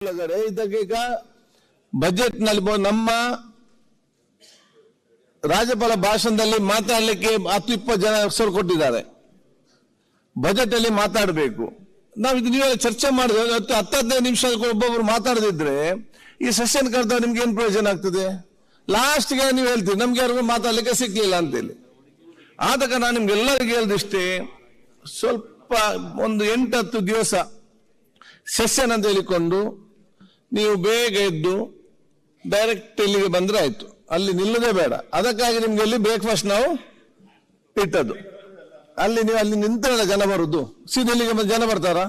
ಇದಕ್ಕೀಗ budget ನಲ್ಲಿ ನಮ್ಮ ರಾಜ್ಯಪಾಲ ಭಾಷಣದಲ್ಲಿ ಮಾತಾಡಲಿಕ್ಕೆ 10-20 ಜನ ಹೆಸರು ಕೊಟ್ಟಿದ್ದಾರೆ. ಬಜೆಟ್ ಅಲ್ಲಿ ಮಾತಾಡಬೇಕು. ನಾವು ಇದು ನೀವೆಲ್ಲ ಚರ್ಚೆ ಮಾಡಿದ್ರೆ 10-15 ನಿಮಿಷ ಒಬ್ಬೊಬ್ರು ಮಾತಾಡದಿದ್ರೆ ಈ ಸೆಷನ್ ಕರೆದ ನಿಮ್ಗೆ ಏನ್ ಪ್ರಯೋಜನ ಆಗ್ತದೆ? ಲಾಸ್ಟ್ಗೆ ನೀವು ಹೇಳ್ತೀವಿ ನಮ್ಗೆ ಯಾರಿಗೂ ಮಾತಾಡ್ಲಿಕ್ಕೆ ಸಿಕ್ಲಿಲ್ಲ ಅಂತೇಳಿ. ಆದ ಕಾರಣ ನಾನು ನಿಮ್ಗೆಲ್ಲರಿಗೂ ಹೇಳಿದಿಷ್ಟೇ, ಸ್ವಲ್ಪ ಒಂದು 8-10 ದಿವಸ ಸೆಷನ್ ಅಂತ ಹೇಳಿಕೊಂಡು ನೀವು ಬೇಗ ಎದ್ದು ಡೈರೆಕ್ಟ್ ಇಲ್ಲಿಗೆ ಬಂದ್ರೆ ಆಯ್ತು, ಅಲ್ಲಿ ನಿಲ್ಲುದೇ ಬೇಡ. ಅದಕ್ಕಾಗಿ ನಿಮ್ಗೆ ಅಲ್ಲಿ ಬ್ರೇಕ್ಫಾಸ್ಟ್ ನಾವು ಇಟ್ಟದ್ದು. ಅಲ್ಲಿ ನೀವು ಅಲ್ಲಿ ನಿಂತ ಜನ ಬರುದು, ಸೀದಾ ಇಲ್ಲಿಗೆ ಜನ ಬರ್ತಾರ?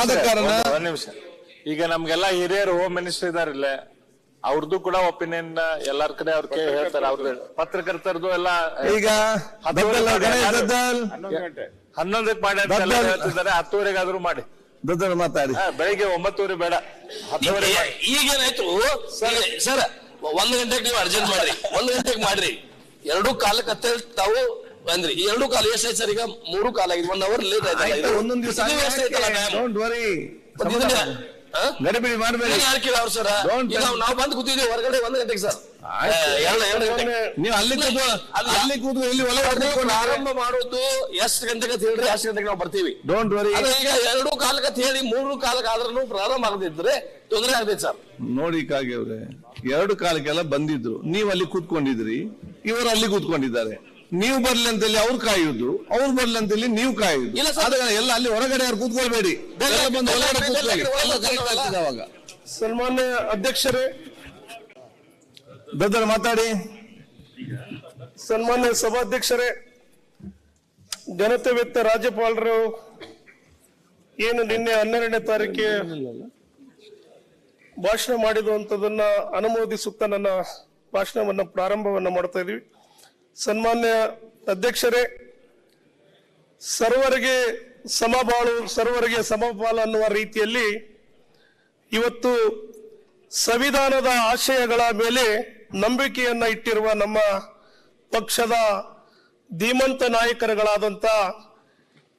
ಆದ ಕಾರಣ ಈಗ ನಮ್ಗೆಲ್ಲ ಹಿರಿಯರು ಹೋಮ್ ಮಿನಿಸ್ಟರ್ ಇದಾರೆ ಇಲ್ಲೇ, ಅವ್ರದ್ದು ಕೂಡ ಒಪಿನಿಯನ್ ಎಲ್ಲಾರ ಕಡೆ ಅವ್ರ ಹೇಳ್ತಾರೆ. ಅವ್ರ ಪತ್ರಕರ್ತರದು ಎಲ್ಲ ಈಗ 11ಕ್ಕೆ ಮಾಡಿ ಅಂತ ಹೇಳ್ತಿದ್ದಾರೆ. 10ವರೆಗಾದ್ರೂ ಮಾಡಿ ಮಾತಾಡಿ. ಬೆಳಿಗ್ಗೆ 9 ಬೇಡ, 10ವರೆ. ಈಗೇನಾಯ್ತು ಸರ್, 1 ಗಂಟೆಗೆ ನೀವು ಅರ್ಜೆಂಟ್ ಮಾಡ್ರಿ, 1 ಗಂಟೆಗೆ ಮಾಡ್ರಿ. 2:15 ಅಂತ ತಾವು ಬಂದ್ರಿ. 2:15 ಎಷ್ಟಾಯ್ತು ಸರ್? ಈಗ 3:15 ಆಗಿದೆ. 1 ಅವರ್ ಲೇಟ್ ಆಯ್ತಲ್ಲ. ಒಂದೊಂದು ದಿವಸ ಗಡಿಬಿಡಿ ಮಾಡಬೇಡಿ. ಅವ್ರು ಸರ್ ನಾವು ಬಂದು ಕೂತಿದ್ವಿ ಹೊರಗಡೆ 1 ಗಂಟೆಗೆ ಸರ್. ನೀವು ಅಲ್ಲಿ ಕೂತು ಇಲ್ಲಿ ಪ್ರಾರಂಭ ಮಾಡೋದು ಎಷ್ಟು ಗಂಟೆಗೆ ಅಂತ ಹೇಳ್ರಿ, ಎಷ್ಟು ಗಂಟೆಗೆ ನಾವು ಬರ್ತೀವಿ. Don't worry. ಈಗ 2:15 ಅಂತ ಹೇಳಿ 3:15 ಆದ್ರೂ ಪ್ರಾರಂಭ ಆಗದಿದ್ರೆ ತೊಂದರೆ ಆಗ್ತೈತೆ ಸರ್. ನೋಡಿ ಕಾಗೆ ಅವ್ರೆ, 2:15 ಬಂದಿದ್ರು, ನೀವು ಅಲ್ಲಿ ಕೂತ್ಕೊಂಡಿದ್ರಿ, ಇವರು ಅಲ್ಲಿ ಕೂತ್ಕೊಂಡಿದ್ದಾರೆ. ನೀವು ಬರ್ಲಿ ಅಂತೇಳಿ ಅವ್ರು ಕಾಯುದು, ಅವ್ರು ಬರ್ಲಿ ಅಂತೇಳಿ ನೀವು ಕಾಯುದು. ಎಲ್ಲ ಅಲ್ಲಿ ಹೊರಗಡೆ ಯಾರು ಕೂತ್ಕೊಳ್ಬೇಡಿ, ಬಂದು ಹೊರಗಡೆ ಕೂತ್ಕೊಳ್ಳಿ. ಅವಾಗ ಸನ್ಮಾನ್ಯ ಅಧ್ಯಕ್ಷರೇ, ದೊಡ್ಡ ಮಾತಾಡಿ. ಸನ್ಮಾನ್ಯ ಸಭಾಧ್ಯಕ್ಷರೇ, ಜನತೆ ವ್ಯಕ್ತ ರಾಜ್ಯಪಾಲರು ಏನು ನಿನ್ನೆ 12ನೇ ತಾರೀಕಿಗೆ ಭಾಷಣ ಮಾಡಿರುವಂತದನ್ನ ಅನುಮೋದಿಸುತ್ತಾ ನನ್ನ ಭಾಷಣವನ್ನ ಪ್ರಾರಂಭವನ್ನ ಮಾಡ್ತಾ ಇದೀವಿ. ಸನ್ಮಾನ್ಯ ಅಧ್ಯಕ್ಷರೇ, ಸರ್ವರಿಗೆ ಸಮಬಾಳು ಸರ್ವರಿಗೆ ಸಮಪಾಲು ಅನ್ನುವ ರೀತಿಯಲ್ಲಿ ಇವತ್ತು ಸಂವಿಧಾನದ ಆಶಯಗಳ ಮೇಲೆ ನಂಬಿಕೆಯನ್ನ ಇಟ್ಟಿರುವ ನಮ್ಮ ಪಕ್ಷದ ಧೀಮಂತ ನಾಯಕರುಗಳಾದಂಥ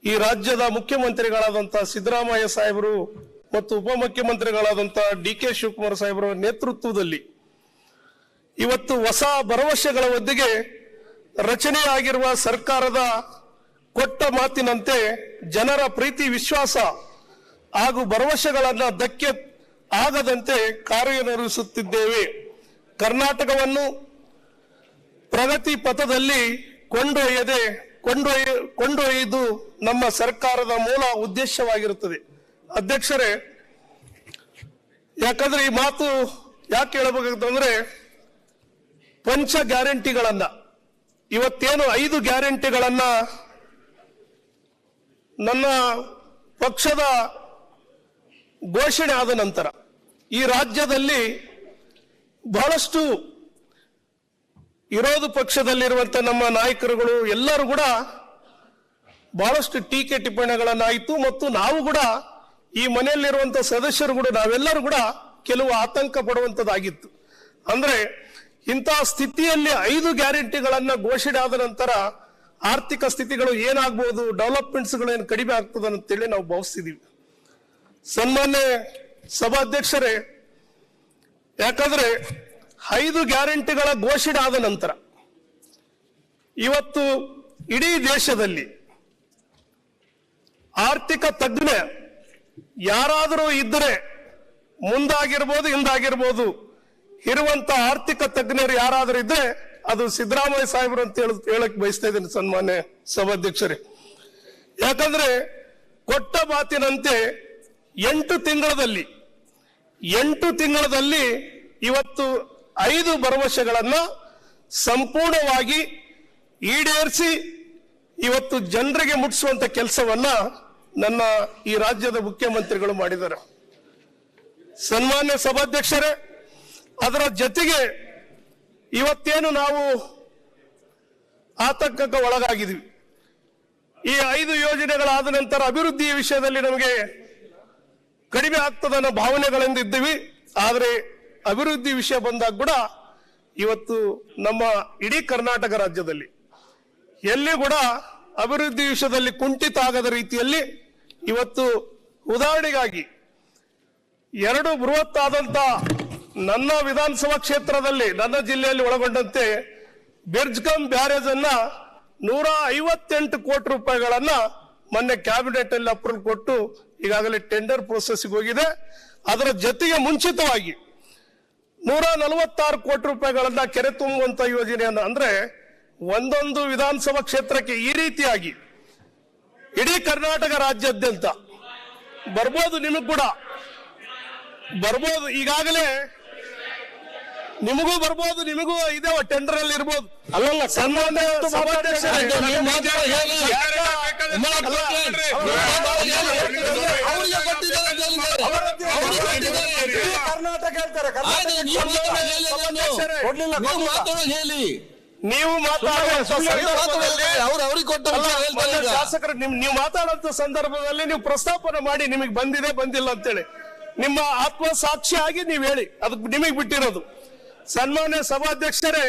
ಈ ರಾಜ್ಯದ ಮುಖ್ಯಮಂತ್ರಿಗಳಾದಂಥ ಸಿದ್ದರಾಮಯ್ಯ ಸಾಹೇಬರು ಮತ್ತು ಉಪಮುಖ್ಯಮಂತ್ರಿಗಳಾದಂಥ DK ಶಿವಕುಮಾರ್ ಸಾಹೇಬರ ನೇತೃತ್ವದಲ್ಲಿ ಇವತ್ತು ಹೊಸ ಭರವಸೆಗಳ ಒಂದಿಗೆ ರಚನೆಯಾಗಿರುವ ಸರ್ಕಾರದ ಕೊಟ್ಟ ಮಾತಿನಂತೆ ಜನರ ಪ್ರೀತಿ ವಿಶ್ವಾಸ ಹಾಗೂ ಭರವಸೆಗಳನ್ನ ಧಕ್ಕೆ ಆಗದಂತೆ ಕಾರ್ಯನಿರ್ವಹಿಸುತ್ತಿದ್ದೇವೆ. ಕರ್ನಾಟಕವನ್ನು ಪ್ರಗತಿ ಪಥದಲ್ಲಿ ಕೊಂಡೊಯ್ಯುವುದು ನಮ್ಮ ಸರ್ಕಾರದ ಮೂಲ ಉದ್ದೇಶವಾಗಿರುತ್ತದೆ. ಅಧ್ಯಕ್ಷರೇ, ಯಾಕಂದ್ರೆ ಈ ಮಾತು ಯಾಕೆ ಹೇಳಬೇಕಾಗ್ತಂದ್ರೆ, ಪಂಚ ಗ್ಯಾರಂಟಿಗಳನ್ನ ಇವತ್ತೇನು 5 ಗ್ಯಾರಂಟಿಗಳನ್ನ ನನ್ನ ಪಕ್ಷದ ಘೋಷಣೆ ಆದ ನಂತರ ಈ ರಾಜ್ಯದಲ್ಲಿ ಬಹಳಷ್ಟು ವಿರೋಧ ಪಕ್ಷದಲ್ಲಿರುವಂತ ನಮ್ಮ ನಾಯಕರುಗಳು ಎಲ್ಲರೂ ಕೂಡ ಬಹಳಷ್ಟು ಟೀಕೆ ಟಿಪ್ಪಣಿಗಳನ್ನಾಯಿತು. ಮತ್ತು ನಾವು ಕೂಡ ಈ ಮನೆಯಲ್ಲಿರುವಂತ ಸದಸ್ಯರು ಕೂಡ ನಾವೆಲ್ಲರೂ ಕೂಡ ಕೆಲವು ಆತಂಕ ಪಡುವಂತದ್ದಾಗಿತ್ತು. ಅಂದ್ರೆ ಇಂತಹ ಸ್ಥಿತಿಯಲ್ಲಿ 5 ಗ್ಯಾರಂಟಿಗಳನ್ನ ಘೋಷಣೆ ಆದ ನಂತರ ಆರ್ಥಿಕ ಸ್ಥಿತಿಗಳು ಏನಾಗಬಹುದು, ಡೆವಲಪ್ಮೆಂಟ್ಸ್ಗಳು ಏನು ಕಡಿಮೆ ಆಗ್ತದೆ ಅಂತೇಳಿ ನಾವು ಭಾವಿಸ್ತಿದೀವಿ. ಸನ್ಮಾನ್ಯ ಸಭಾಧ್ಯಕ್ಷರೇ, ಯಾಕಂದ್ರೆ 5 ಗ್ಯಾರಂಟಿಗಳ ಘೋಷಣೆ ಆದ ನಂತರ ಇವತ್ತು ಇಡೀ ದೇಶದಲ್ಲಿ ಆರ್ಥಿಕ ತಜ್ಞ ಯಾರಾದರೂ ಇದ್ದರೆ, ಮುಂದಾಗಿರ್ಬೋದು ಹಿಂದಾಗಿರ್ಬೋದು, ಇರುವಂತ ಆರ್ಥಿಕ ತಜ್ಞರು ಯಾರಾದರೂ ಇದ್ರೆ ಅದು ಸಿದ್ದರಾಮಯ್ಯ ಸಾಹೇಬರು ಅಂತ ಹೇಳಕ್ ಬಯಸ್ತಾ ಇದ್ದೇನೆ ಸನ್ಮಾನ್ಯ ಸಭಾಧ್ಯಕ್ಷರೇ. ಯಾಕಂದ್ರೆ ಕೊಟ್ಟ ಮಾತಿನಂತೆ 8 ತಿಂಗಳಲ್ಲಿ ಇವತ್ತು 5 ಭರವಸೆಗಳನ್ನ ಸಂಪೂರ್ಣವಾಗಿ ಈಡೇರಿಸಿ ಇವತ್ತು ಜನರಿಗೆ ಮುಟ್ಟಿಸುವಂತ ಕೆಲಸವನ್ನ ನನ್ನ ಈ ರಾಜ್ಯದ ಮುಖ್ಯಮಂತ್ರಿಗಳು ಮಾಡಿದ್ದಾರೆ. ಸನ್ಮಾನ್ಯ ಸಭಾಧ್ಯಕ್ಷರೇ, ಅದರ ಜೊತೆಗೆ ಇವತ್ತೇನು ನಾವು ಆತಂಕಕ್ಕೆ ಒಳಗಾಗಿದ್ವಿ, ಈ 5 ಯೋಜನೆಗಳಾದ ನಂತರ ಅಭಿವೃದ್ಧಿ ವಿಷಯದಲ್ಲಿ ನಮಗೆ ಕಡಿಮೆ ಆಗ್ತದ ಅನ್ನೋ ಭಾವನೆಗಳಿಂದ ಇದ್ದೀವಿ. ಆದರೆ ಅಭಿವೃದ್ಧಿ ವಿಷಯ ಬಂದಾಗ ಕೂಡ ಇವತ್ತು ನಮ್ಮ ಇಡೀ ಕರ್ನಾಟಕ ರಾಜ್ಯದಲ್ಲಿ ಎಲ್ಲಿ ಕೂಡ ಅಭಿವೃದ್ಧಿ ವಿಷಯದಲ್ಲಿ ಕುಂಠಿತ ಆಗದ ರೀತಿಯಲ್ಲಿ ಇವತ್ತು ಉದಾಹರಣೆಗಾಗಿ ಎರಡು ಬೃಹತ್ ಆದಂತ ನನ್ನ ವಿಧಾನಸಭಾ ಕ್ಷೇತ್ರದಲ್ಲಿ ನನ್ನ ಜಿಲ್ಲೆಯಲ್ಲಿ ಒಳಗೊಂಡಂತೆ ಬಿರ್ಜ್ಕಮ್ ಬ್ಯಾರೇಜ್ ಅನ್ನ 158 ಕೋಟಿ ರೂಪಾಯಿಗಳನ್ನ ಮೊನ್ನೆ ಕ್ಯಾಬಿನೆಟ್ ಅಲ್ಲಿ ಅಪ್ರೂವಲ್ ಕೊಟ್ಟು ಈಗಾಗಲೇ ಟೆಂಡರ್ ಪ್ರೋಸೆಸ್ಗೆ ಹೋಗಿದೆ. ಅದರ ಜೊತೆಗೆ ಮುಂಚಿತವಾಗಿ 146 ಕೋಟಿ ರೂಪಾಯಿಗಳನ್ನ ಕೆರೆ ತುಂಬುವಂತ ಯೋಜನೆಯನ್ನ, ಅಂದ್ರೆ ಒಂದೊಂದು ವಿಧಾನಸಭಾ ಕ್ಷೇತ್ರಕ್ಕೆ ಈ ರೀತಿಯಾಗಿ ಇಡೀ ಕರ್ನಾಟಕ ರಾಜ್ಯಾದ್ಯಂತ ಬರ್ಬೋದು. ನಿಮಗ್ ಕೂಡ ಬರ್ಬೋದು, ಈಗಾಗಲೇ ನಿಮಗೂ ಬರ್ಬೋದು, ನಿಮಗೂ ಇದೆ ಟೆಂಡರ್ ಅಲ್ಲಿ ಇರ್ಬೋದು. ಅಲ್ಲಲ್ಲ, ಸನ್ಮಾನ್ಯ ಸಭಾಧ್ಯಕ್ಷರೇ, ಕರ್ನಾಟಕ ಹೇಳ್ತಾರೆ, ನೀವು ಶಾಸಕರು ನೀವು ಮಾತಾಡುವಂತ ಸಂದರ್ಭದಲ್ಲಿ ನೀವು ಪ್ರಸ್ತಾಪನೆ ಮಾಡಿ ನಿಮಗೆ ಬಂದಿದೆ ಬಂದಿಲ್ಲ ಅಂತೇಳಿ ನಿಮ್ಮ ಆತ್ಮಸಾಕ್ಷಿಯಾಗಿ ನೀವು ಹೇಳಿ, ಅದಕ್ಕೆ ನಿಮಗೆ ಬಿಟ್ಟಿರೋದು. ಸನ್ಮಾನ್ಯ ಸಭಾಧ್ಯಕ್ಷರೇ,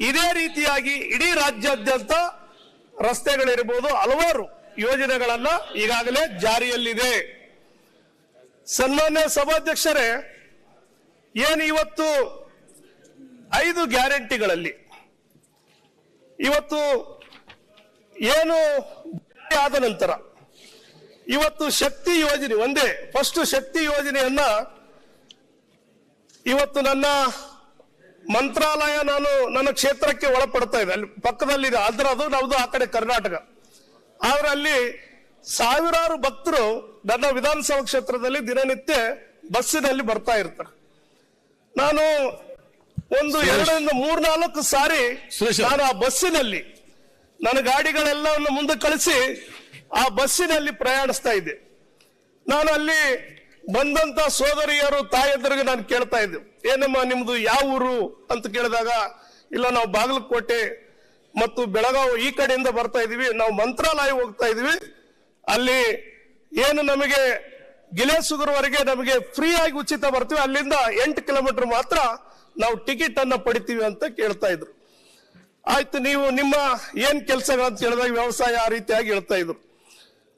ಇದೇ ರೀತಿಯಾಗಿ ಇಡೀ ರಾಜ್ಯಾದ್ಯಂತ ರಸ್ತೆಗಳಿರ್ಬೋದು, ಹಲವಾರು ಯೋಜನೆಗಳನ್ನ ಈಗಾಗಲೇ ಜಾರಿಯಲ್ಲಿದೆ. ಸನ್ಮಾನ್ಯ ಸಭಾಧ್ಯಕ್ಷರೇ, ಏನು ಇವತ್ತು 5 ಗ್ಯಾರಂಟಿಗಳಲ್ಲಿ ಇವತ್ತು ಏನು ಆದ ನಂತರ ಇವತ್ತು ಶಕ್ತಿ ಯೋಜನೆ ಒಂದೇ ಫಸ್ಟ್ ಶಕ್ತಿ ಯೋಜನೆಯನ್ನ ಇವತ್ತು ನನ್ನ ಮಂತ್ರಾಲಯ ನನ್ನ ಕ್ಷೇತ್ರಕ್ಕೆ ಒಳಪಡ್ತಾ ಇದೆ, ಅಲ್ಲಿ ಪಕ್ಕದಲ್ಲಿದೆ, ಆದ್ರೆ ಅದು ನಮ್ದು ಆ ಕಡೆ ಕರ್ನಾಟಕ. ಆದ್ರೆ ಅಲ್ಲಿ ಸಾವಿರಾರು ಭಕ್ತರು ನನ್ನ ವಿಧಾನಸಭಾ ಕ್ಷೇತ್ರದಲ್ಲಿ ದಿನನಿತ್ಯ ಬಸ್ಸಿನಲ್ಲಿ ಬರ್ತಾ ಇರ್ತಾರೆ. ನಾನು ಒಂದು 2-3-4 ಸಾರಿ ನಾನು ಆ ಬಸ್ಸಿನಲ್ಲಿ ನನ್ನ ಗಾಡಿಗಳೆಲ್ಲವನ್ನು ಮುಂದೆ ಕಳಿಸಿ ಆ ಬಸ್ಸಿನಲ್ಲಿ ಪ್ರಯಾಣಿಸ್ತಾ ಇದ್ದೆ. ನಾನು ಅಲ್ಲಿ ಬಂದಂತ ಸೋದರಿಯರು ತಾಯಂದರಿಗೆ ನಾನು ಕೇಳ್ತಾ ಇದ್ದೆ, ಏನಮ್ಮ ನಿಮ್ದು ಯಾವ ಊರು ಅಂತ ಕೇಳಿದಾಗ, ಇಲ್ಲ ನಾವು ಬಾಗಲಕೋಟೆ ಮತ್ತು ಬೆಳಗಾವಿ ಈ ಕಡೆಯಿಂದ ಬರ್ತಾ ಇದೀವಿ, ನಾವು ಮಂತ್ರಾಲಯ ಹೋಗ್ತಾ ಇದೀವಿ, ಅಲ್ಲಿ ಏನು ನಮಗೆ ಗಿಲೇಸುಗರವರೆಗೆ ನಮಗೆ ಫ್ರೀ ಆಗಿ ಉಚಿತ ಬರ್ತೀವಿ, ಅಲ್ಲಿಂದ 8 ಕಿಲೋಮೀಟರ್ ಮಾತ್ರ ನಾವು ಟಿಕೆಟ್ ಅನ್ನ ಪಡಿತೀವಿ ಅಂತ ಕೇಳ್ತಾ ಇದ್ರು. ಆಯ್ತು, ನೀವು ನಿಮ್ಮ ಏನ್ ಕೆಲಸಗಳಂತ ಹೇಳಿದಾಗ ವ್ಯವಸಾಯ ಆ ರೀತಿಯಾಗಿ ಹೇಳ್ತಾ ಇದ್ರು.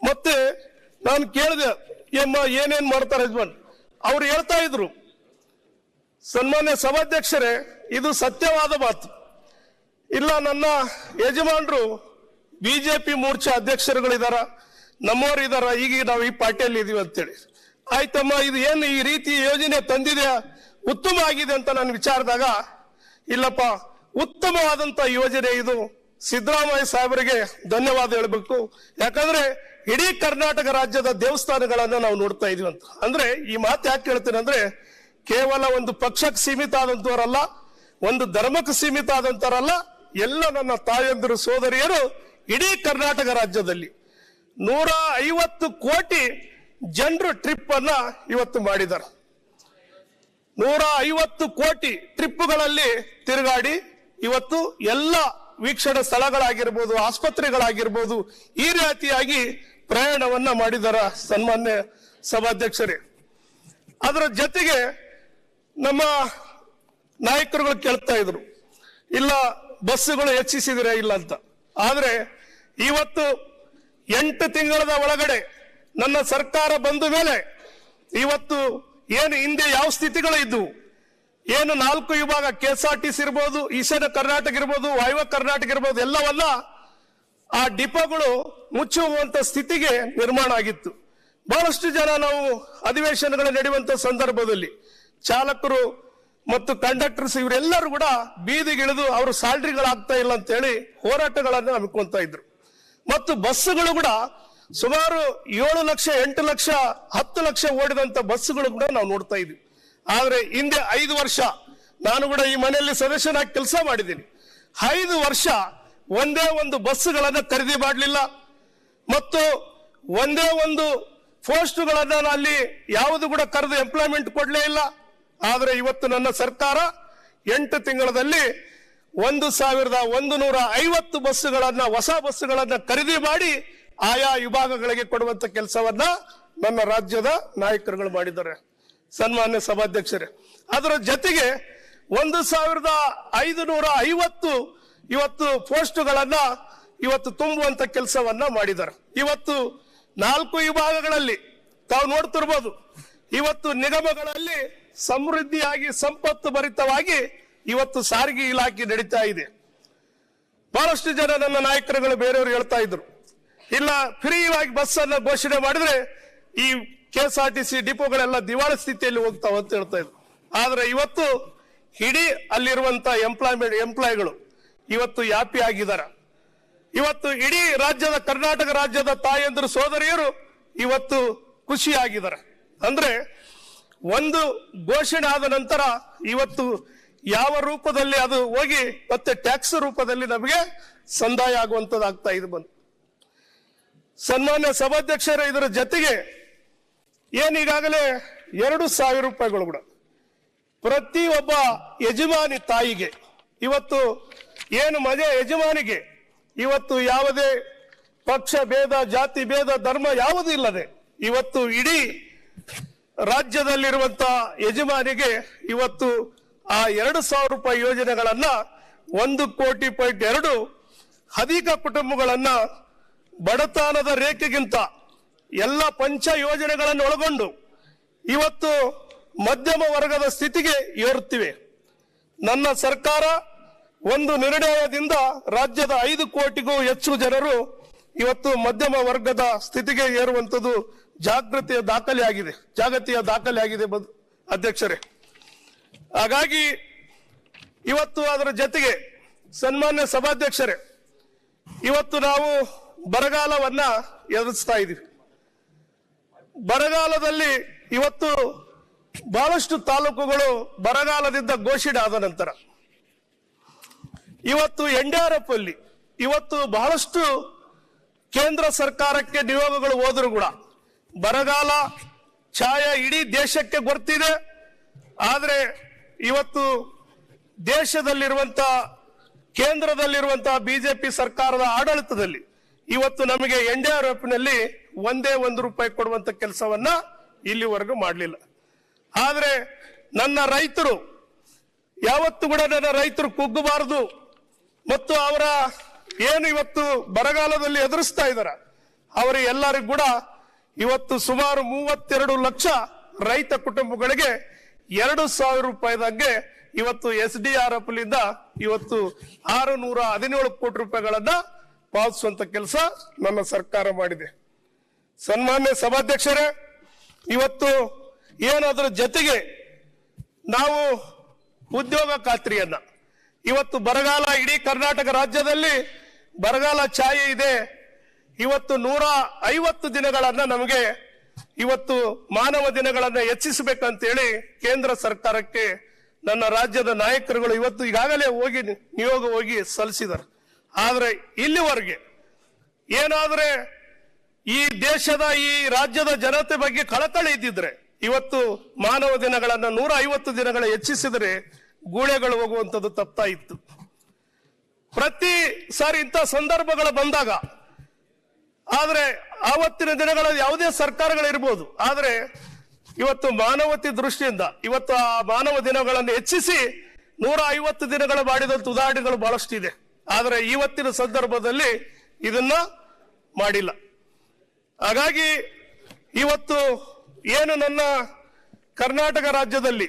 ಮತ್ತೆ ನಾನು ಕೇಳಿದೆ, ಏನೇನ್ ಮಾಡ್ತಾರೆ ಯಜಮಾನ್, ಅವ್ರು ಹೇಳ್ತಾ ಇದ್ರು, ಸನ್ಮಾನ್ಯ ಸಭಾಧ್ಯಕ್ಷರೇ, ಇದು ಸತ್ಯವಾದ ಮಾತು. ಇಲ್ಲ, ನನ್ನ ಯಜಮಾನರು ಬಿಜೆಪಿ ಮೋರ್ಚಾ ಅಧ್ಯಕ್ಷರುಗಳಿದಾರ, ನಮ್ಮವರು ಇದಾರ, ಈಗ ನಾವು ಈ ಪಾರ್ಟಿಯಲ್ಲಿ ಇದೀವಿ ಅಂತೇಳಿ. ಆಯ್ತಮ್ಮ, ಇದು ಏನು ಈ ರೀತಿ ಯೋಜನೆ ತಂದಿದೆ, ಉತ್ತಮ ಆಗಿದೆ ಅಂತ ನಾನು ವಿಚಾರದಾಗ, ಇಲ್ಲಪ್ಪ, ಉತ್ತಮವಾದಂತ ಯೋಜನೆ ಇದು, ಸಿದ್ದರಾಮಯ್ಯ ಸಾಹೇಬರಿಗೆ ಧನ್ಯವಾದ ಹೇಳಬೇಕು. ಯಾಕಂದ್ರೆ ಇಡೀ ಕರ್ನಾಟಕ ರಾಜ್ಯದ ದೇವಸ್ಥಾನಗಳನ್ನ ನಾವು ನೋಡ್ತಾ ಇದೀವಿ ಅಂತ. ಅಂದ್ರೆ ಈ ಮಾತು ಯಾಕೆ ಹೇಳ್ತೇನೆ ಅಂದ್ರೆ, ಕೇವಲ ಒಂದು ಪಕ್ಷಕ್ಕೆ ಸೀಮಿತ ಆದಂತವರಲ್ಲ, ಒಂದು ಧರ್ಮಕ್ಕೆ ಸೀಮಿತ ಆದಂತವರಲ್ಲ, ಎಲ್ಲ ನನ್ನ ತಾಯಂದಿರು ಸೋದರಿಯರು ಇಡೀ ಕರ್ನಾಟಕ ರಾಜ್ಯದಲ್ಲಿ 150 ಕೋಟಿ ಜನರು ಟ್ರಿಪ್ ಅನ್ನ ಇವತ್ತು ಮಾಡಿದ್ದಾರೆ. 150 ಕೋಟಿ ಟ್ರಿಪ್ಗಳಲ್ಲಿ ತಿರುಗಾಡಿ ಇವತ್ತು ಎಲ್ಲ ವೀಕ್ಷಣಾ ಸ್ಥಳಗಳಾಗಿರ್ಬೋದು, ಆಸ್ಪತ್ರೆಗಳಾಗಿರ್ಬೋದು, ಈ ರೀತಿಯಾಗಿ ಪ್ರಯಾಣವನ್ನ ಮಾಡಿದಾರ ಸನ್ಮಾನ್ಯ ಸಭಾಧ್ಯಕ್ಷರೇ. ಅದರ ಜೊತೆಗೆ ನಮ್ಮ ನಾಯಕರುಗಳು ಕೇಳ್ತಾ ಇದ್ರು, ಇಲ್ಲ ಬಸ್ಸುಗಳು ಹೆಚ್ಚಿಸಿದ್ರೆ ಇಲ್ಲ ಅಂತ. ಆದ್ರೆ ಇವತ್ತು 8 ತಿಂಗಳ ಒಳಗಡೆ ನನ್ನ ಸರ್ಕಾರ ಬಂದ ಮೇಲೆ ಇವತ್ತು ಏನು ಹಿಂದೆ ಯಾವ ಸ್ಥಿತಿಗಳು ಇದ್ವು, ಏನು 4 ವಿಭಾಗ KSRTC ಇರ್ಬೋದು, ಈಶಾನ್ಯ ಕರ್ನಾಟಕ ಇರ್ಬೋದು, ವಾಯುವ್ಯ ಕರ್ನಾಟಕ ಇರ್ಬೋದು, ಎಲ್ಲವನ್ನ ಆ ಡಿಪೋಗಳು ಮುಚ್ಚುವಂತ ಸ್ಥಿತಿಗೆ ನಿರ್ಮಾಣ ಆಗಿತ್ತು. ಬಹಳಷ್ಟು ಜನ ನಾವು ಅಧಿವೇಶನಗಳು ನಡೆಯುವಂತ ಸಂದರ್ಭದಲ್ಲಿ ಚಾಲಕರು ಮತ್ತು ಕಂಡಕ್ಟರ್ಸ್ ಇವರೆಲ್ಲರೂ ಕೂಡ ಬೀದಿಗಿಳಿದು ಅವರು ಸ್ಯಾಲರಿಗಳಾಗ್ತಾ ಇಲ್ಲ ಅಂತ ಹೇಳಿ ಹೋರಾಟಗಳನ್ನು ಹಮ್ಮಿಕೊಂತ ಇದ್ರು. ಮತ್ತು ಬಸ್ಸುಗಳು ಕೂಡ ಸುಮಾರು 7 ಲಕ್ಷ 8 ಲಕ್ಷ 10 ಲಕ್ಷ ಓಡಿದಂತ ಬಸ್ಸುಗಳು ಕೂಡ ನಾವು ನೋಡ್ತಾ ಇದ್ವಿ. ಆದ್ರೆ ಹಿಂದೆ 5 ವರ್ಷ ನಾನು ಕೂಡ ಈ ಮನೆಯಲ್ಲಿ ಸದಸ್ಯನಾಗಿ ಕೆಲಸ ಮಾಡಿದ್ದೀನಿ. 5 ವರ್ಷ ಒಂದೇ ಒಂದು ಬಸ್ಸುಗಳನ್ನ ಖರೀದಿ ಮಾಡಲಿಲ್ಲ ಮತ್ತು ಒಂದೇ ಒಂದು ಪೋಸ್ಟ್ಗಳನ್ನ ಅಲ್ಲಿ ಯಾವುದು ಕೂಡ ಕರೆದು ಎಂಪ್ಲಾಯ್ಮೆಂಟ್ ಕೊಡ್ಲೇ ಇಲ್ಲ. ಆದ್ರೆ ಇವತ್ತು ನನ್ನ ಸರ್ಕಾರ 8 ತಿಂಗಳಲ್ಲಿ 1150 ಬಸ್ಸುಗಳನ್ನ, ಹೊಸ ಬಸ್ಸುಗಳನ್ನ ಖರೀದಿ ಮಾಡಿ ಆಯಾ ವಿಭಾಗಗಳಿಗೆ ಕೊಡುವಂತ ಕೆಲಸವನ್ನ ನನ್ನ ರಾಜ್ಯದ ನಾಯಕರುಗಳು ಮಾಡಿದ್ದಾರೆ ಸನ್ಮಾನ್ಯ ಸಭಾಧ್ಯಕ್ಷರೇ. ಅದರ ಜೊತೆಗೆ 1550 ಇವತ್ತು ಪೋಸ್ಟ್ಗಳನ್ನ ಇವತ್ತು ತುಂಬುವಂತ ಕೆಲಸವನ್ನ ಮಾಡಿದ್ದಾರೆ. ಇವತ್ತು 4 ವಿಭಾಗಗಳಲ್ಲಿ ತಾವು ನೋಡ್ತಿರ್ಬೋದು, ಇವತ್ತು ನಿಗಮಗಳಲ್ಲಿ ಸಮೃದ್ಧಿಯಾಗಿ ಸಂಪತ್ತು ಭರಿತವಾಗಿ ಇವತ್ತು ಸಾರಿಗೆ ಇಲಾಖೆ ನಡೀತಾ ಇದೆ. ಬಹಳಷ್ಟು ಜನ ನನ್ನ ನಾಯಕರುಗಳು ಬೇರೆಯವರು ಹೇಳ್ತಾ ಇದ್ರು, ಇಲ್ಲ ಫ್ರೀಯಾಗಿ ಬಸ್ ಅನ್ನ ಘೋಷಣೆ ಮಾಡಿದ್ರೆ ಈ KSRTC ಡಿಪೋಗಳೆಲ್ಲ ದಿವಾಳಿ ಸ್ಥಿತಿಯಲ್ಲಿ ಹೋಗ್ತಾವ ಅಂತ ಹೇಳ್ತಾ ಇದ್ರು. ಆದ್ರೆ ಇವತ್ತು ಇಡೀ ಅಲ್ಲಿರುವಂತ ಎಂಪ್ಲಾಯ್ಗಳು ಇವತ್ತು ಯಾಪಿ ಆಗಿದ್ದಾರೆ. ಇವತ್ತು ಇಡೀ ರಾಜ್ಯದ ಕರ್ನಾಟಕ ರಾಜ್ಯದ ತಾಯಂದಿರು ಸೋದರಿಯರು ಇವತ್ತು ಖುಷಿಯಾಗಿದ್ದಾರೆ. ಅಂದ್ರೆ ಒಂದು ಘೋಷಣೆ ಆದ ನಂತರ ಇವತ್ತು ಯಾವ ರೂಪದಲ್ಲಿ ಅದು ಹೋಗಿ ಮತ್ತೆ ಟ್ಯಾಕ್ಸ್ ರೂಪದಲ್ಲಿ ನಮಗೆ ಸಂದಾಯ ಆಗುವಂತದ್ದಾಗ್ತಾ ಇದೆ ಬಂದು. ಸನ್ಮಾನ್ಯ ಸಭಾಧ್ಯಕ್ಷರ ಇದರ ಜೊತೆಗೆ ಏನೀಗಾಗಲೇ 2,000 ರೂಪಾಯಿಗಳು ಕೂಡ ಪ್ರತಿ ಒಬ್ಬ ಯಜಮಾನಿ ತಾಯಿಗೆ ಇವತ್ತು ಏನು ಮನೆ ಯಜಮಾನಿಗೆ ಇವತ್ತು ಯಾವುದೇ ಪಕ್ಷ ಭೇದ ಜಾತಿ ಭೇದ ಧರ್ಮ ಯಾವುದೂ ಇಲ್ಲದೆ ಇವತ್ತು ಇಡೀ ರಾಜ್ಯದಲ್ಲಿರುವಂತ ಯಜಮಾನಿಗೆ ಇವತ್ತು ಆ 2,000 ರೂಪಾಯಿ ಯೋಜನೆಗಳನ್ನ 1,2 ಅಧಿಕ ಕುಟುಂಬಗಳನ್ನ ಬಡತನದ ರೇಖೆಗಿಂತ ಎಲ್ಲ ಪಂಚ ಯೋಜನೆಗಳನ್ನು ಒಳಗೊಂಡು ಇವತ್ತು ಮಧ್ಯಮ ವರ್ಗದ ಸ್ಥಿತಿಗೆ ಏರುತ್ತಿವೆ. ನನ್ನ ಸರ್ಕಾರ ಒಂದು ನಿರ್ಣಯದಿಂದ ರಾಜ್ಯದ 5 ಕೋಟಿಗೂ ಹೆಚ್ಚು ಜನರು ಇವತ್ತು ಮಧ್ಯಮ ವರ್ಗದ ಸ್ಥಿತಿಗೆ ಏರುವಂತದ್ದು ಜಾಗತಿಯ ದಾಖಲೆ ಆಗಿದೆ ಅಧ್ಯಕ್ಷರೇ. ಹಾಗಾಗಿ ಇವತ್ತು ಅದರ ಜೊತೆಗೆ ಸನ್ಮಾನ್ಯ ಸಭಾಧ್ಯಕ್ಷರೇ, ಇವತ್ತು ನಾವು ಬರಗಾಲವನ್ನ ಎದುರಿಸ್ತಾ ಇದ್ದೀವಿ. ಬರಗಾಲದಲ್ಲಿ ಇವತ್ತು ಬಹಳಷ್ಟು ತಾಲೂಕುಗಳು ಬರಗಾಲದಿಂದ ಘೋಷಣೆ ಆದ ನಂತರ ಇವತ್ತು NDRF ಅಲ್ಲಿ ಇವತ್ತು ಬಹಳಷ್ಟು ಕೇಂದ್ರ ಸರ್ಕಾರಕ್ಕೆ ನಿಯೋಗಗಳು ಹೋದ್ರು ಕೂಡ ಬರಗಾಲ ಛಾಯೆ ಇಡೀ ದೇಶಕ್ಕೆ ಗೊತ್ತಿದೆ. ಆದ್ರೆ ಇವತ್ತು ದೇಶದಲ್ಲಿರುವಂತ ಕೇಂದ್ರದಲ್ಲಿರುವಂತಹ ಬಿಜೆಪಿ ಸರ್ಕಾರದ ಆಡಳಿತದಲ್ಲಿ ಇವತ್ತು ನಮಗೆ NDRF ನಲ್ಲಿ ಒಂದೇ ₹1 ಕೊಡುವಂತ ಕೆಲಸವನ್ನ ಇಲ್ಲಿವರೆಗೂ ಮಾಡಲಿಲ್ಲ. ಆದ್ರೆ ನನ್ನ ರೈತರು ಯಾವತ್ತು ಕೂಡ ನನ್ನ ರೈತರು ಕುಗ್ಗಬಾರದು ಮತ್ತು ಅವರ ಏನು ಇವತ್ತು ಬರಗಾಲದಲ್ಲಿ ಎದುರಿಸ್ತಾ ಇದ್ದಾರೆ ಅವರ ಎಲ್ಲರಿಗೂ ಕೂಡ ಇವತ್ತು ಸುಮಾರು 32 ಲಕ್ಷ ರೈತ ಕುಟುಂಬಗಳಿಗೆ 2,000 ರೂಪಾಯಿದಂಗೆ ಇವತ್ತು SDRF ಲಿಂದ ಇವತ್ತು 617 ಕೋಟಿ ರೂಪಾಯಿಗಳನ್ನ ಪಾವತಿಸುವಂತ ಕೆಲಸ ನನ್ನ ಸರ್ಕಾರ ಮಾಡಿದೆ. ಸನ್ಮಾನ್ಯ ಸಭಾಧ್ಯಕ್ಷರೇ, ಇವತ್ತು ಏನಾದ್ರ ಜೊತೆಗೆ ನಾವು ಉದ್ಯೋಗ ಖಾತ್ರಿಯನ್ನ ಇವತ್ತು ಬರಗಾಲ ಇಡೀ ಕರ್ನಾಟಕ ರಾಜ್ಯದಲ್ಲಿ ಬರಗಾಲ ಛಾಯೆ ಇದೆ. ಇವತ್ತು 150 ದಿನಗಳನ್ನ ನಮಗೆ ಇವತ್ತು ಮಾನವ ದಿನಗಳನ್ನ ಹೆಚ್ಚಿಸಬೇಕಂತೇಳಿ ಕೇಂದ್ರ ಸರ್ಕಾರಕ್ಕೆ ನನ್ನ ರಾಜ್ಯದ ನಾಯಕರುಗಳು ಇವತ್ತು ಈಗಾಗಲೇ ನಿಯೋಗ ಹೋಗಿ ಸಲ್ಲಿಸಿದ್ದಾರೆ. ಆದ್ರೆ ಇಲ್ಲಿವರೆಗೆ ಏನಾದ್ರೆ ಈ ದೇಶದ ಈ ರಾಜ್ಯದ ಜನತೆ ಬಗ್ಗೆ ಕಳಕಳಿ ಇದ್ದಿದ್ರೆ ಇವತ್ತು ಮಾನವ ದಿನಗಳನ್ನ 150 ದಿನಗಳ ಹೆಚ್ಚಿಸಿದ್ರೆ ಗೂಳೆಗಳು ಹೋಗುವಂಥದ್ದು ತಪ್ತಾ ಇತ್ತು. ಪ್ರತಿ ಸಾರಿ ಇಂಥ ಸಂದರ್ಭಗಳು ಬಂದಾಗ ಆದ್ರೆ ಆವತ್ತಿನ ದಿನಗಳಲ್ಲಿ ಯಾವುದೇ ಸರ್ಕಾರಗಳಿರ್ಬೋದು, ಆದ್ರೆ ಇವತ್ತು ಮಾನವತೆ ದೃಷ್ಟಿಯಿಂದ ಇವತ್ತು ಆ ಮಾನವ ದಿನಗಳನ್ನು ಹೆಚ್ಚಿಸಿ 150 ದಿನಗಳು ಮಾಡಿದಂತ ಉದಾಹರಣೆಗಳು ಬಹಳಷ್ಟು ಇದೆ. ಆದ್ರೆ ಇವತ್ತಿನ ಸಂದರ್ಭದಲ್ಲಿ ಇದನ್ನ ಮಾಡಿಲ್ಲ. ಹಾಗಾಗಿ ಇವತ್ತು ಏನು ನನ್ನ ಕರ್ನಾಟಕ ರಾಜ್ಯದಲ್ಲಿ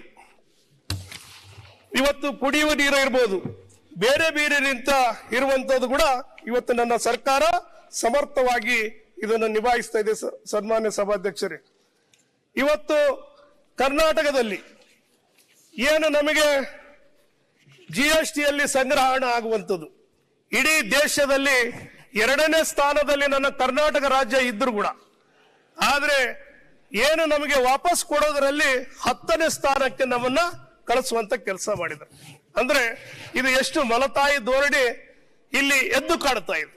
ಇವತ್ತು ಕುಡಿಯುವ ನೀರು ಇರ್ಬೋದು, ಬೇರೆ ಬೇರೆ ನಿಂತ ಇರುವಂತದ್ದು ಕೂಡ ಇವತ್ತು ನನ್ನ ಸರ್ಕಾರ ಸಮರ್ಥವಾಗಿ ಇದನ್ನು ನಿಭಾಯಿಸ್ತಾ ಇದೆ. ಸನ್ಮಾನ್ಯ ಸಭಾಧ್ಯಕ್ಷರೇ, ಇವತ್ತು ಕರ್ನಾಟಕದಲ್ಲಿ ಏನು ನಮಗೆ GSTಯಲ್ಲಿ ಸಂಗ್ರಹಣೆ ಆಗುವಂಥದ್ದು ಇಡೀ ದೇಶದಲ್ಲಿ 2ನೇ ಸ್ಥಾನದಲ್ಲಿ ನನ್ನ ಕರ್ನಾಟಕ ರಾಜ್ಯ ಇದ್ರು ಕೂಡ, ಆದ್ರೆ ಏನು ನಮಗೆ ವಾಪಸ್ ಕೊಡೋದ್ರಲ್ಲಿ 10ನೇ ಸ್ಥಾನಕ್ಕೆ ನಮ್ಮನ್ನ ಕಳಿಸುವಂತ ಕೆಲಸ ಮಾಡಿದ್ದಾರೆ. ಅಂದ್ರೆ ಇದು ಎಷ್ಟು ಮಲತಾಯಿ ಧೋರಣೆ ಇಲ್ಲಿ ಎದ್ದು ಕಾಡ್ತಾ ಇದೆ.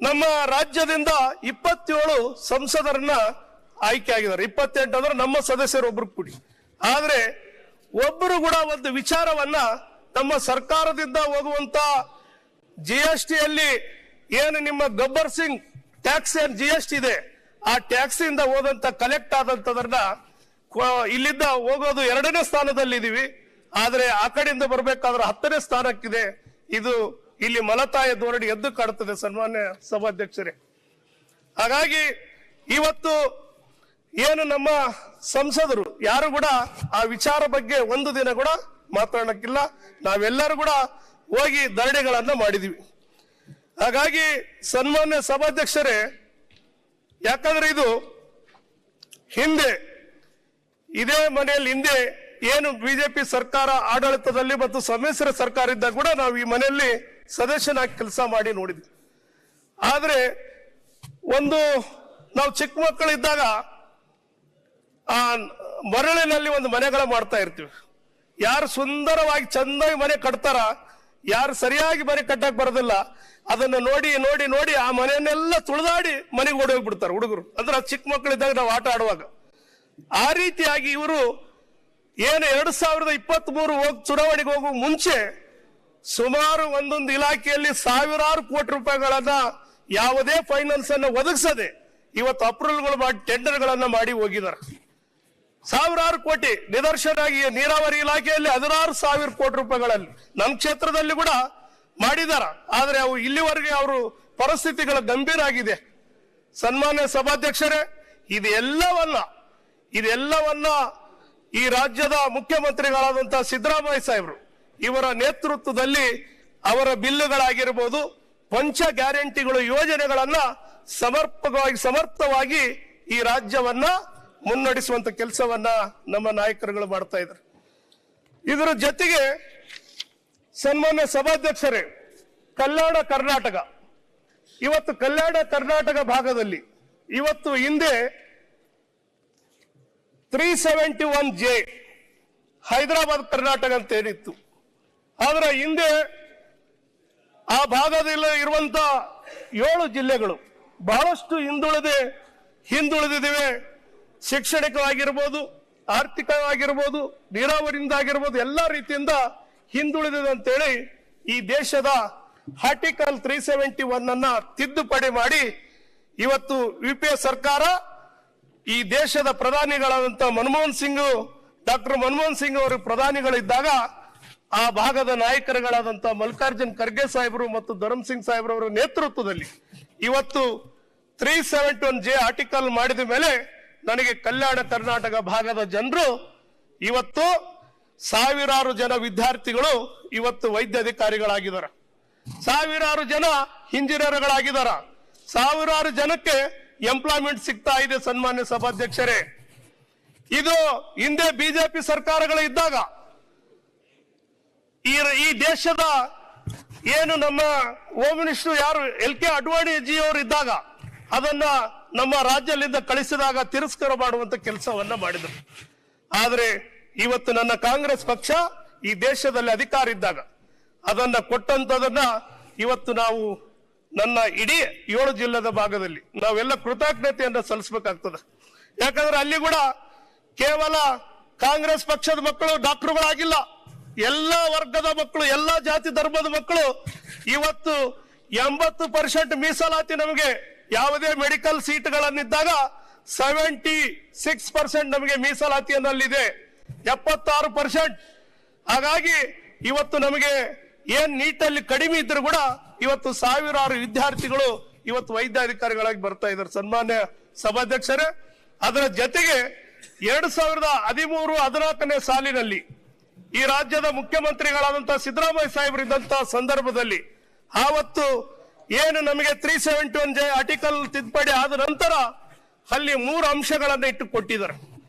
ನಮ್ಮ ರಾಜ್ಯದಿಂದ 27 ಸಂಸದರನ್ನ ಆಯ್ಕೆ ಆಗಿದ್ದಾರೆ. 28 ಅಂದ್ರೆ ನಮ್ಮ ಸದಸ್ಯರು ಒಬ್ರು ಕೂಡಿ. ಆದ್ರೆ ಒಬ್ಬರು ಕೂಡ ಒಂದು ವಿಚಾರವನ್ನ ನಮ್ಮ ಸರ್ಕಾರದಿಂದ ಹೋಗುವಂತ GSTಯಲ್ಲಿ ಏನು ನಿಮ್ಮ ಗಬ್ಬರ್ ಸಿಂಗ್ ಟ್ಯಾಕ್ಸ್ ಏನ್ GST ಇದೆ, ಆ ಟ್ಯಾಕ್ಸ್ ಇಂದ ಹೋದಂತ ಕಲೆಕ್ಟ್ ಆದಂತದನ್ನ ಇಲ್ಲಿಂದ ಹೋಗೋದು 2ನೇ ಸ್ಥಾನದಲ್ಲಿ ಇದೀವಿ. ಆದ್ರೆ ಆ ಕಡೆಯಿಂದ ಬರ್ಬೇಕಾದ್ರೆ 10ನೇ ಸ್ಥಾನಕ್ಕಿದೆ. ಇದು ಇಲ್ಲಿ ಮಲತಾಯ ಧೋರಣೆ ಎದ್ದು ಕಾಡುತ್ತದೆ ಸನ್ಮಾನ್ಯ ಸಭಾಧ್ಯಕ್ಷರೇ. ಹಾಗಾಗಿ ಇವತ್ತು ಏನು ನಮ್ಮ ಸಂಸದರು ಯಾರು ಕೂಡ ಆ ವಿಚಾರ ಬಗ್ಗೆ ಒಂದು ದಿನ ಕೂಡ ಮಾತಾಡಕ್ಕಿಲ್ಲ. ನಾವೆಲ್ಲರೂ ಕೂಡ ಹೋಗಿ ಧರಣಿಗಳನ್ನ ಮಾಡಿದೀವಿ. ಹಾಗಾಗಿ ಸನ್ಮಾನ್ಯ ಸಭಾಧ್ಯಕ್ಷರೇ, ಯಾಕಂದ್ರೆ ಇದು ಹಿಂದೆ ಇದೇ ಮನೆಯಲ್ಲಿ ಹಿಂದೆ ಏನು ಬಿಜೆಪಿ ಸರ್ಕಾರ ಆಡಳಿತದಲ್ಲಿ ಮತ್ತು ಸಮ್ಮಿಶ್ರ ಸರ್ಕಾರ ಇದ್ದಾಗ ಕೂಡ ನಾವು ಈ ಮನೆಯಲ್ಲಿ ಸದಸ್ಯನಾಗಿ ಕೆಲಸ ಮಾಡಿ ನೋಡಿದ್ವಿ. ಆದ್ರೆ ನಾವು ಚಿಕ್ಕ ಮಕ್ಕಳಿದ್ದಾಗ ಆ ಮರಳಿನಲ್ಲಿ ಒಂದು ಮನೆಗಳ ಮಾಡ್ತಾ ಇರ್ತೀವಿ. ಯಾರು ಸುಂದರವಾಗಿ ಚಂದಾಗಿ ಮನೆ ಕಟ್ತಾರ, ಯಾರು ಸರಿಯಾಗಿ ಮನೆ ಕಟ್ಟಕ್ ಬರೋದಿಲ್ಲ, ಅದನ್ನ ನೋಡಿ ನೋಡಿ ನೋಡಿ ಆ ಮನೆಯನ್ನೆಲ್ಲ ತುಳಿದಾಡಿ ಮನೆಗೆ ಓಡಿ ಹೋಗ್ಬಿಡ್ತಾರೆ ಹುಡುಗರು. ಅಂದ್ರೆ ಚಿಕ್ಕ ಮಕ್ಕಳಿದ್ದಾಗ ನಾವು ಆಟ ಆಡುವಾಗ ಆ ರೀತಿಯಾಗಿ ಇವರು ಏನು 2023 ಚುನಾವಣೆಗೆ ಹೋಗುವ ಮುಂಚೆ ಸುಮಾರು ಒಂದೊಂದು ಇಲಾಖೆಯಲ್ಲಿ ಸಾವಿರಾರು ಕೋಟಿ ರೂಪಾಯಿಗಳನ್ನ ಯಾವುದೇ ಫೈನಾನ್ಸ್ ಅನ್ನು ಒದಗಿಸದೆ ಇವತ್ತು ಅಪ್ರೂವಲ್ಗಳು ಮಾಡಿ ಟೆಂಡರ್ಗಳನ್ನ ಮಾಡಿ ಹೋಗಿದ್ದಾರೆ. ಸಾವಿರಾರು ಕೋಟಿ. ನಿದರ್ಶನ ಆಗಿ ನೀರಾವರಿ ಇಲಾಖೆಯಲ್ಲಿ 16,000 ಕೋಟಿ ರೂಪಾಯಿಗಳಲ್ಲಿ ನಮ್ಮ ಕ್ಷೇತ್ರದಲ್ಲಿ ಕೂಡ ಮಾಡಿದಾರ. ಆದ್ರೆ ಅವು ಇಲ್ಲಿವರೆಗೆ ಅವರು ಪರಿಸ್ಥಿತಿಗಳ ಗಂಭೀರ ಆಗಿದೆ. ಸನ್ಮಾನ್ಯ ಸಭಾಧ್ಯಕ್ಷರೇ, ಇದೆಲ್ಲವನ್ನ ಈ ರಾಜ್ಯದ ಮುಖ್ಯಮಂತ್ರಿಗಳಾದಂತಹ ಸಿದ್ದರಾಮಯ್ಯ ಸಾಹೇಬರು ಇವರ ನೇತೃತ್ವದಲ್ಲಿ ಅವರ ಬಿಲ್ಲುಗಳಾಗಿರ್ಬೋದು, ಪಂಚ ಗ್ಯಾರಂಟಿಗಳು ಯೋಜನೆಗಳನ್ನ ಸಮರ್ಥವಾಗಿ ಈ ರಾಜ್ಯವನ್ನ ಮುನ್ನಡೆಸುವಂತ ಕೆಲಸವನ್ನ ನಮ್ಮ ನಾಯಕರುಗಳು ಮಾಡ್ತಾ ಇದ್ದಾರೆ. ಇದರ ಜೊತೆಗೆ ಸನ್ಮಾನ್ಯ ಸಭಾಧ್ಯಕ್ಷರೇ, ಕಲ್ಯಾಣ ಕರ್ನಾಟಕ ಭಾಗದಲ್ಲಿ ಇವತ್ತು ಹಿಂದೆ 371J ಹೈದರಾಬಾದ್ ಕರ್ನಾಟಕ ಅಂತ ಏನಿತ್ತು. ಆದ್ರೆ ಹಿಂದೆ ಆ ಭಾಗದಲ್ಲಿ ಇರುವಂತ 7 ಜಿಲ್ಲೆಗಳು ಬಹಳಷ್ಟು ಹಿಂದುಳಿದಿವೆ. ಶಿಕ್ಷಣಿಕವಾಗಿರ್ಬೋದು, ಆರ್ಥಿಕವಾಗಿರ್ಬೋದು, ನೀರಾವರಿಯಿಂದ ಆಗಿರ್ಬೋದು, ಎಲ್ಲಾ ರೀತಿಯಿಂದ ಹಿಂದುಳಿದಿದೆ ಅಂತೇಳಿ ಈ ದೇಶದ ಆರ್ಟಿಕಲ್ 371 ಅನ್ನ ತಿದ್ದುಪಡಿ ಮಾಡಿ ಇವತ್ತು UPA ಸರ್ಕಾರ ಈ ದೇಶದ ಪ್ರಧಾನಿಗಳಾದಂತ ಡಾಕ್ಟರ್ ಮನಮೋಹನ್ ಸಿಂಗ್ ಅವರು ಪ್ರಧಾನಿಗಳಿದ್ದಾಗ ಆ ಭಾಗದ ನಾಯಕರುಗಳಾದಂತ ಮಲ್ಲಿಕಾರ್ಜುನ್ ಖರ್ಗೆ ಸಾಹೇಬರು ಮತ್ತು ಧರ್ಮ್ ಸಿಂಗ್ ಸಾಹೇಬ್ರವರ ನೇತೃತ್ವದಲ್ಲಿ ಇವತ್ತು 371J ಆರ್ಟಿಕಲ್ ಮಾಡಿದ ಮೇಲೆ ನನಗೆ ಕಲ್ಯಾಣ ಕರ್ನಾಟಕ ಭಾಗದ ಜನರು ಇವತ್ತು ಸಾವಿರಾರು ಜನ ವಿದ್ಯಾರ್ಥಿಗಳು ಇವತ್ತು ವೈದ್ಯ ಅಧಿಕಾರಿಗಳಾಗಿದ್ದಾರೆ, ಸಾವಿರಾರು ಜನ ಇಂಜಿನಿಯರ್ಗಳಾಗಿದ್ದಾರೆ, ಸಾವಿರಾರು ಜನಕ್ಕೆ ಎಂಪ್ಲಾಯ್ಮೆಂಟ್ ಸಿಗ್ತಾ ಇದೆ. ಸನ್ಮಾನ್ಯ ಸಭಾಧ್ಯಕ್ಷರೇ, ಇದು ಹಿಂದೆ ಬಿಜೆಪಿ ಸರ್ಕಾರಗಳು ಇದ್ದಾಗ ಈ ದೇಶದ ಏನು ನಮ್ಮ ಹೋಮ್ ಮಿನಿಸ್ಟರ್ ಯಾರು LK ಅಡ್ವಾಣಿ ಜಿ ಅವರು ಇದ್ದಾಗ ಅದನ್ನ ನಮ್ಮ ರಾಜ್ಯದಿಂದ ಕಳಿಸಿದಾಗ ತಿರಸ್ಕಾರ ಮಾಡುವಂತ ಕೆಲಸವನ್ನ ಮಾಡಿದರು. ಆದ್ರೆ ಇವತ್ತು ನನ್ನ ಕಾಂಗ್ರೆಸ್ ಪಕ್ಷ ಈ ದೇಶದಲ್ಲಿ ಅಧಿಕಾರ ಇದ್ದಾಗ ಅದನ್ನ ಕೊಟ್ಟಂತದನ್ನ ಇವತ್ತು ನಾವು ನನ್ನ ಇಡೀ 7 ಜಿಲ್ಲೆದ ಭಾಗದಲ್ಲಿ ನಾವೆಲ್ಲ ಕೃತಜ್ಞತೆಯನ್ನ ಸಲ್ಲಿಸಬೇಕಾಗ್ತದೆ. ಯಾಕಂದ್ರೆ ಅಲ್ಲಿ ಕೂಡ ಕೇವಲ ಕಾಂಗ್ರೆಸ್ ಪಕ್ಷದ ಮಕ್ಕಳು ಡಾಕ್ಟರ್ಗಳಾಗಿಲ್ಲ, ಎಲ್ಲಾ ವರ್ಗದ ಮಕ್ಕಳು, ಎಲ್ಲಾ ಜಾತಿ ಧರ್ಮದ ಮಕ್ಕಳು ಇವತ್ತು 80% ಮೀಸಲಾತಿ. ನಮಗೆ ಯಾವುದೇ ಮೆಡಿಕಲ್ ಸೀಟ್ಗಳನ್ನಿದ್ದಾಗ 76% ನಮಗೆ ಮೀಸಲಾತಿಯನ್ನಲ್ಲಿದೆ, 76%. ಹಾಗಾಗಿ ಇವತ್ತು ನಮಗೆ ಏನ್ ನೀಟಲ್ಲಿ ಕಡಿಮೆ ಇದ್ರು ಕೂಡ ಇವತ್ತು ಸಾವಿರಾರು ವಿದ್ಯಾರ್ಥಿಗಳು ಇವತ್ತು ವೈದ್ಯಾಧಿಕಾರಿಗಳಾಗಿ ಬರ್ತಾ ಇದ್ದಾರೆ. ಸನ್ಮಾನ್ಯ ಸಭಾಧ್ಯಕ್ಷರೇ, ಅದರ ಜೊತೆಗೆ 2013-14 ಸಾಲಿನಲ್ಲಿ ಈ ರಾಜ್ಯದ ಮುಖ್ಯಮಂತ್ರಿಗಳಾದಂತಹ ಸಿದ್ದರಾಮಯ್ಯ ಸಾಹೇಬರು ಇದ್ದಂತಹ ಸಂದರ್ಭದಲ್ಲಿ ಆವತ್ತು ಏನು ನಮಗೆ 371J ಆರ್ಟಿಕಲ್ ತಿದ್ದುಪಡಿ ಆದ ನಂತರ ಅಲ್ಲಿ 3 ಅಂಶಗಳನ್ನು ಇಟ್ಟು ಕೊಟ್ಟಿದ್ದಾರೆ: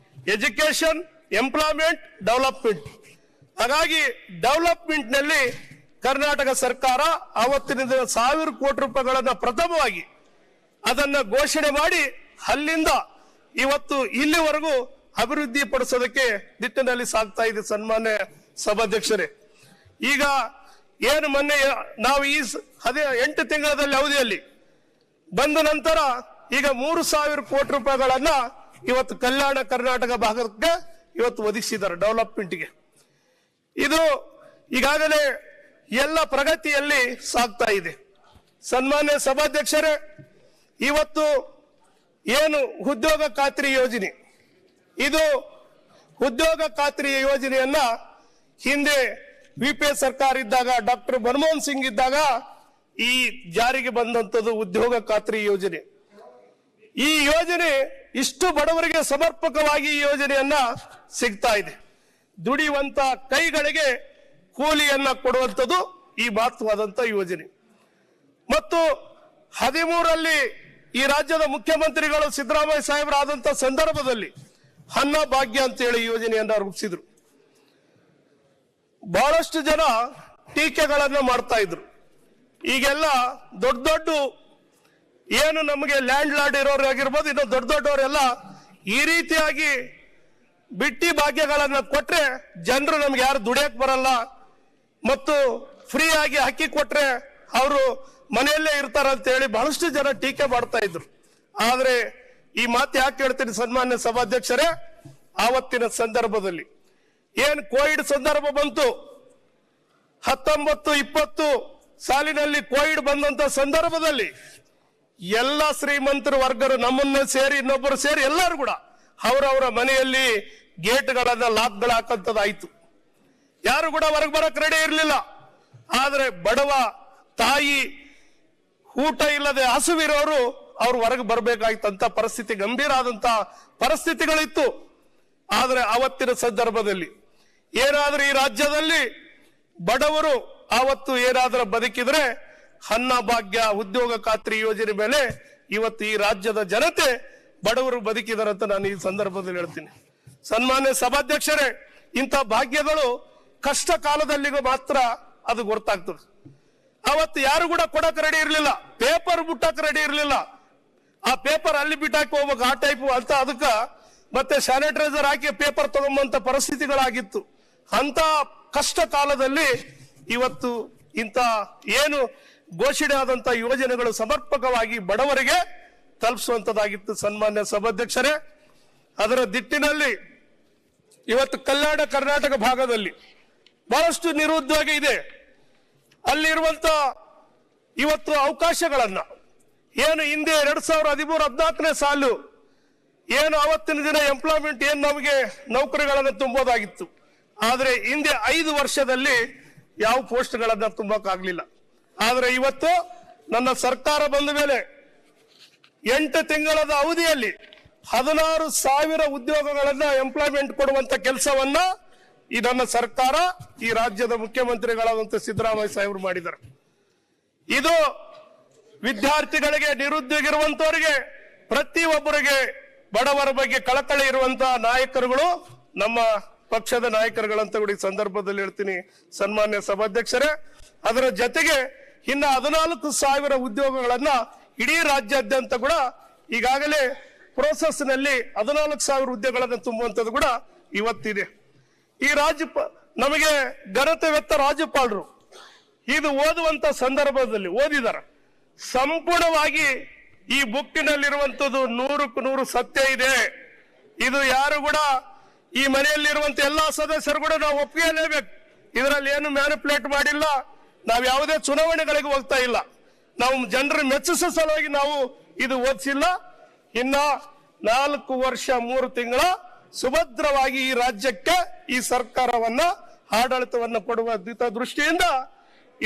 ಎಜುಕೇಶನ್, ಎಂಪ್ಲಾಯ್ಮೆಂಟ್, ಡೆವಲಪ್ಮೆಂಟ್. ಹಾಗಾಗಿ ಡೆವಲಪ್ಮೆಂಟ್ ನಲ್ಲಿ ಕರ್ನಾಟಕ ಸರ್ಕಾರ ಆವತ್ತಿನ 1,000 ಕೋಟಿ ರೂಪಾಯಿಗಳನ್ನ ಪ್ರಥಮವಾಗಿ ಅದನ್ನ ಘೋಷಣೆ ಮಾಡಿ ಅಲ್ಲಿಂದ ಇವತ್ತು ಇಲ್ಲಿವರೆಗೂ ಅಭಿವೃದ್ಧಿ ಪಡಿಸೋದಕ್ಕೆ ನಿಟ್ಟಿನಲ್ಲಿ ಸಾಗ್ತಾ ಇದೆ. ಸನ್ಮಾನ್ಯ ಸಭಾಧ್ಯಕ್ಷರೇ, ಈಗ ಏನು ಮೊನ್ನೆ ನಾವು ಈ 8 ತಿಂಗಳಲ್ಲಿ ಅವಧಿಯಲ್ಲಿ ಬಂದ ನಂತರ ಈಗ 3,000 ಕೋಟಿ ರೂಪಾಯಿಗಳನ್ನ ಇವತ್ತು ಕಲ್ಯಾಣ ಕರ್ನಾಟಕ ಭಾಗಕ್ಕೆ ಇವತ್ತು ಒದಗಿಸಿದ್ದಾರೆ ಡೆವಲಪ್ಮೆಂಟ್ಗೆ. ಇದು ಈಗಾಗಲೇ ಎಲ್ಲ ಪ್ರಗತಿಯಲ್ಲಿ ಸಾಗ್ತಾ ಇದೆ. ಸನ್ಮಾನ್ಯ ಸಭಾಧ್ಯಕ್ಷರೇ, ಇವತ್ತು ಏನು ಉದ್ಯೋಗ ಖಾತ್ರಿ ಯೋಜನೆ, ಇದು ಉದ್ಯೋಗ ಖಾತ್ರಿ ಯೋಜನೆಯನ್ನ ಹಿಂದೆ UPA ಸರ್ಕಾರ ಇದ್ದಾಗ ಡಾಕ್ಟರ್ ಮನಮೋಹನ್ ಸಿಂಗ್ ಇದ್ದಾಗ ಈ ಜಾರಿಗೆ ಬಂದಂತದ್ದು ಉದ್ಯೋಗ ಖಾತ್ರಿ ಯೋಜನೆ. ಈ ಯೋಜನೆ ಇಷ್ಟು ಬಡವರಿಗೆ ಸಮರ್ಪಕವಾಗಿ ಈ ಯೋಜನೆಯನ್ನ ಸಿಗ್ತಾ ಇದೆ. ದುಡಿಯುವಂತ ಕೈಗಳಿಗೆ ಕೂಲಿಯನ್ನ ಕೊಡುವಂಥದ್ದು ಈ ಮಹತ್ವವಾದಂತ ಯೋಜನೆ. ಮತ್ತು 13ರಲ್ಲಿ ಈ ರಾಜ್ಯದ ಮುಖ್ಯಮಂತ್ರಿಗಳು ಸಿದ್ದರಾಮಯ್ಯ ಸಾಹೇಬರಾದಂತ ಸಂದರ್ಭದಲ್ಲಿ ಅನ್ನ ಭಾಗ್ಯ ಅಂತೇಳಿ ಯೋಜನೆಯನ್ನ ರೂಪಿಸಿದ್ರು. ಬಹಳಷ್ಟು ಜನ ಟೀಕೆಗಳನ್ನ ಮಾಡ್ತಾ ಇದ್ರು. ಈಗೆಲ್ಲ ದೊಡ್ಡ ದೊಡ್ಡ ಏನು ನಮಗೆ ಲ್ಯಾಂಡ್ ಲಾರ್ಡ್ ಇರೋರು ಆಗಿರ್ಬೋದು, ಇನ್ನು ದೊಡ್ಡ ದೊಡ್ಡವರೆಲ್ಲ ಈ ರೀತಿಯಾಗಿ ಬಿಟ್ಟಿ ಭಾಗ್ಯಗಳನ್ನ ಕೊಟ್ರೆ ಜನರು ನಮ್ಗೆ ಯಾರು ದುಡಿಯಕ್ ಬರಲ್ಲ ಮತ್ತು ಫ್ರೀ ಆಗಿ ಅಕ್ಕಿ ಕೊಟ್ರೆ ಅವರು ಮನೆಯಲ್ಲೇ ಇರ್ತಾರಂತ ಹೇಳಿ ಬಹಳಷ್ಟು ಜನ ಟೀಕೆ ಮಾಡ್ತಾ ಇದ್ರು. ಆದ್ರೆ ಈ ಮಾತು ಯಾಕೆ ಹೇಳ್ತೀನಿ ಸನ್ಮಾನ್ಯ ಸಭಾಧ್ಯಕ್ಷರೇ, ಆವತ್ತಿನ ಸಂದರ್ಭದಲ್ಲಿ ಏನ್ ಕೋವಿಡ್ ಸಂದರ್ಭ ಬಂತು, 19-20 ಸಾಲಿನಲ್ಲಿ ಕೋವಿಡ್ ಬಂದಂತ ಸಂದರ್ಭದಲ್ಲಿ ಎಲ್ಲ ಶ್ರೀಮಂತರ ವರ್ಗರು ನಮ್ಮನ್ನ ಸೇರಿ ಇನ್ನೊಬ್ಬರು ಸೇರಿ ಎಲ್ಲರೂ ಕೂಡ ಅವರವರ ಮನೆಯಲ್ಲಿ ಗೇಟ್ಗಳನ್ನ ಲಾಕ್ಗಳು ಹಾಕಂತದಾಯ್ತು. ಯಾರು ಕೂಡ ಹೊರಗೆ ಬರಕ್ ರೆಡಿ ಇರಲಿಲ್ಲ. ಆದ್ರೆ ಬಡವ ತಾಯಿ ಊಟ ಇಲ್ಲದೆ ಹಸುವಿರೋರು ಅವ್ರು ಹೊರಗೆ ಬರ್ಬೇಕಾಯ್ತಂತ ಪರಿಸ್ಥಿತಿ, ಗಂಭೀರ ಆದಂತ ಪರಿಸ್ಥಿತಿಗಳಿತ್ತು. ಆದ್ರೆ ಅವತ್ತಿನ ಸಂದರ್ಭದಲ್ಲಿ ಏನಾದ್ರೂ ಈ ರಾಜ್ಯದಲ್ಲಿ ಬಡವರು ಆವತ್ತು ಏನಾದ್ರೂ ಬದುಕಿದ್ರೆ ಅನ್ನ ಭಾಗ್ಯ ಉದ್ಯೋಗ ಖಾತ್ರಿ ಯೋಜನೆ ಮೇಲೆ ಇವತ್ತು ಈ ರಾಜ್ಯದ ಜನತೆ ಬಡವರು ಬದುಕಿದಾರಂತ ನಾನು ಈ ಸಂದರ್ಭದಲ್ಲಿ ಹೇಳ್ತೀನಿ. ಸನ್ಮಾನ್ಯ ಸಭಾಧ್ಯಕ್ಷರೇ, ಇಂಥ ಭಾಗ್ಯಗಳು ಕಷ್ಟ ಕಾಲದಲ್ಲಿಗೂ ಮಾತ್ರ ಅದು ಗೊತ್ತಾಗ್ತದೆ. ಅವತ್ತು ಯಾರು ಕೂಡ ಕೊಡಕ್ ರೆಡಿ ಇರ್ಲಿಲ್ಲ, ಪೇಪರ್ ಬಿಟ್ಟಕ್ ರೆಡಿ ಇರ್ಲಿಲ್ಲ. ಆ ಪೇಪರ್ ಅಲ್ಲಿ ಬಿಟ್ಟಾಕಿ ಹೋಗ್ಬೇಕು ಆ ಟೈಪ್ ಅಂತ, ಅದಕ್ಕ ಮತ್ತೆ ಸ್ಯಾನಿಟೈಸರ್ ಹಾಕಿ ಪೇಪರ್ ತಗೊಂಬಂತ ಪರಿಸ್ಥಿತಿಗಳಾಗಿತ್ತು. ಅಂತ ಕಷ್ಟ ಕಾಲದಲ್ಲಿ ಇವತ್ತು ಇಂಥ ಏನು ಘೋಷಣೆ ಆದಂತ ಯೋಜನೆಗಳು ಸಮರ್ಪಕವಾಗಿ ಬಡವರಿಗೆ ತಲುಪಿಸುವಂತದ್ದಾಗಿತ್ತು. ಸನ್ಮಾನ್ಯ ಸಭಾಧ್ಯಕ್ಷರೇ, ಅದರ ದಿಟ್ಟಿನಲ್ಲಿ ಇವತ್ತು ಕಲ್ಯಾಣ ಕರ್ನಾಟಕ ಭಾಗದಲ್ಲಿ ಬಹಳಷ್ಟು ನಿರುದ್ಯೋಗ ಇದೆ. ಅಲ್ಲಿರುವಂತ ಇವತ್ತು ಅವಕಾಶಗಳನ್ನ ಏನು ಹಿಂದೆ 2013-14ನೇ ಸಾಲು ಏನು ಅವತ್ತಿನ ದಿನ ಎಂಪ್ಲಾಯ್ಮೆಂಟ್ ಏನು ನಮಗೆ ನೌಕರಿಗಳನ್ನು ತುಂಬೋದಾಗಿತ್ತು. ಆದ್ರೆ ಹಿಂದೆ 5 ವರ್ಷದಲ್ಲಿ ಯಾವ ಪೋಸ್ಟ್ಗಳನ್ನ ತುಂಬಕ್ಕಾಗ್ಲಿಲ್ಲ. ಆದ್ರೆ ಇವತ್ತು ನನ್ನ ಸರ್ಕಾರ ಬಂದ ಮೇಲೆ 8 ತಿಂಗಳ ಅವಧಿಯಲ್ಲಿ 16,000 ಉದ್ಯೋಗಗಳನ್ನ ಎಂಪ್ಲಾಯ್ಮೆಂಟ್ ಕೊಡುವಂತ ಕೆಲಸವನ್ನ ಈ ನನ್ನ ಸರ್ಕಾರ, ಈ ರಾಜ್ಯದ ಮುಖ್ಯಮಂತ್ರಿಗಳಾದಂತ ಸಿದ್ದರಾಮಯ್ಯ ಸಾಹೇಬರು ಮಾಡಿದ್ದಾರೆ. ಇದು ವಿದ್ಯಾರ್ಥಿಗಳಿಗೆ, ನಿರುದ್ಯೋಗ ಇರುವಂತವರಿಗೆ, ಪ್ರತಿಯೊಬ್ಬರಿಗೆ ಬಡವರ ಬಗ್ಗೆ ಕಳಕಳಿ ಇರುವಂತಹ ನಾಯಕರುಗಳು ನಮ್ಮ ಪಕ್ಷದ ನಾಯಕರುಗಳಂತ ಕೂಡ ಈ ಸಂದರ್ಭದಲ್ಲಿ ಹೇಳ್ತೀನಿ ಸನ್ಮಾನ್ಯ ಸಭಾಧ್ಯಕ್ಷರೇ. ಅದರ ಜೊತೆಗೆ ಇನ್ನ 14,000 ಉದ್ಯೋಗಗಳನ್ನ ಇಡೀ ರಾಜ್ಯಾದ್ಯಂತ ಕೂಡ ಈಗಾಗಲೇ ಪ್ರೋಸೆಸ್ ನಲ್ಲಿ 14,000 ಹುದ್ದೆಗಳನ್ನು ತುಂಬುವಂತದ್ದು ಕೂಡ ಇವತ್ತಿದೆ. ಈ ನಮಗೆ ಘನತೆವೆತ್ತ ರಾಜ್ಯಪಾಲರು ಇದು ಓದುವಂತ ಸಂದರ್ಭದಲ್ಲಿ ಓದಿದಾರ. ಸಂಪೂರ್ಣವಾಗಿ ಈ ಬುಕ್ಕಿನಲ್ಲಿರುವಂತದ್ದು 100% ಸತ್ಯ ಇದೆ. ಇದು ಯಾರು ಕೂಡ ಈ ಮನೆಯಲ್ಲಿರುವಂತ ಎಲ್ಲಾ ಸದಸ್ಯರು ಕೂಡ ನಾವು ಒಪ್ಪಿಗೆಲೇಬೇಕು. ಇದರಲ್ಲಿ ಏನು ಮ್ಯಾನಿಪುಲೇಟ್ ಮಾಡಿಲ್ಲ. ನಾವು ಯಾವುದೇ ಚುನಾವಣೆಗಳಿಗೆ ಹೋಗ್ತಾ ಇಲ್ಲ. ನಾವು ಜನರ ಮೆಚ್ಚಿಸೋ ಸಲುವಾಗಿ ನಾವು ಇದು ಓದಿಸಿಲ್ಲ. ಇನ್ನ 4 ವರ್ಷ 3 ತಿಂಗಳ ಸುಭದ್ರವಾಗಿ ಈ ರಾಜ್ಯಕ್ಕೆ ಈ ಸರ್ಕಾರವನ್ನ ಆಡಳಿತವನ್ನು ಕೊಡುವ ದೃಷ್ಟಿಯಿಂದ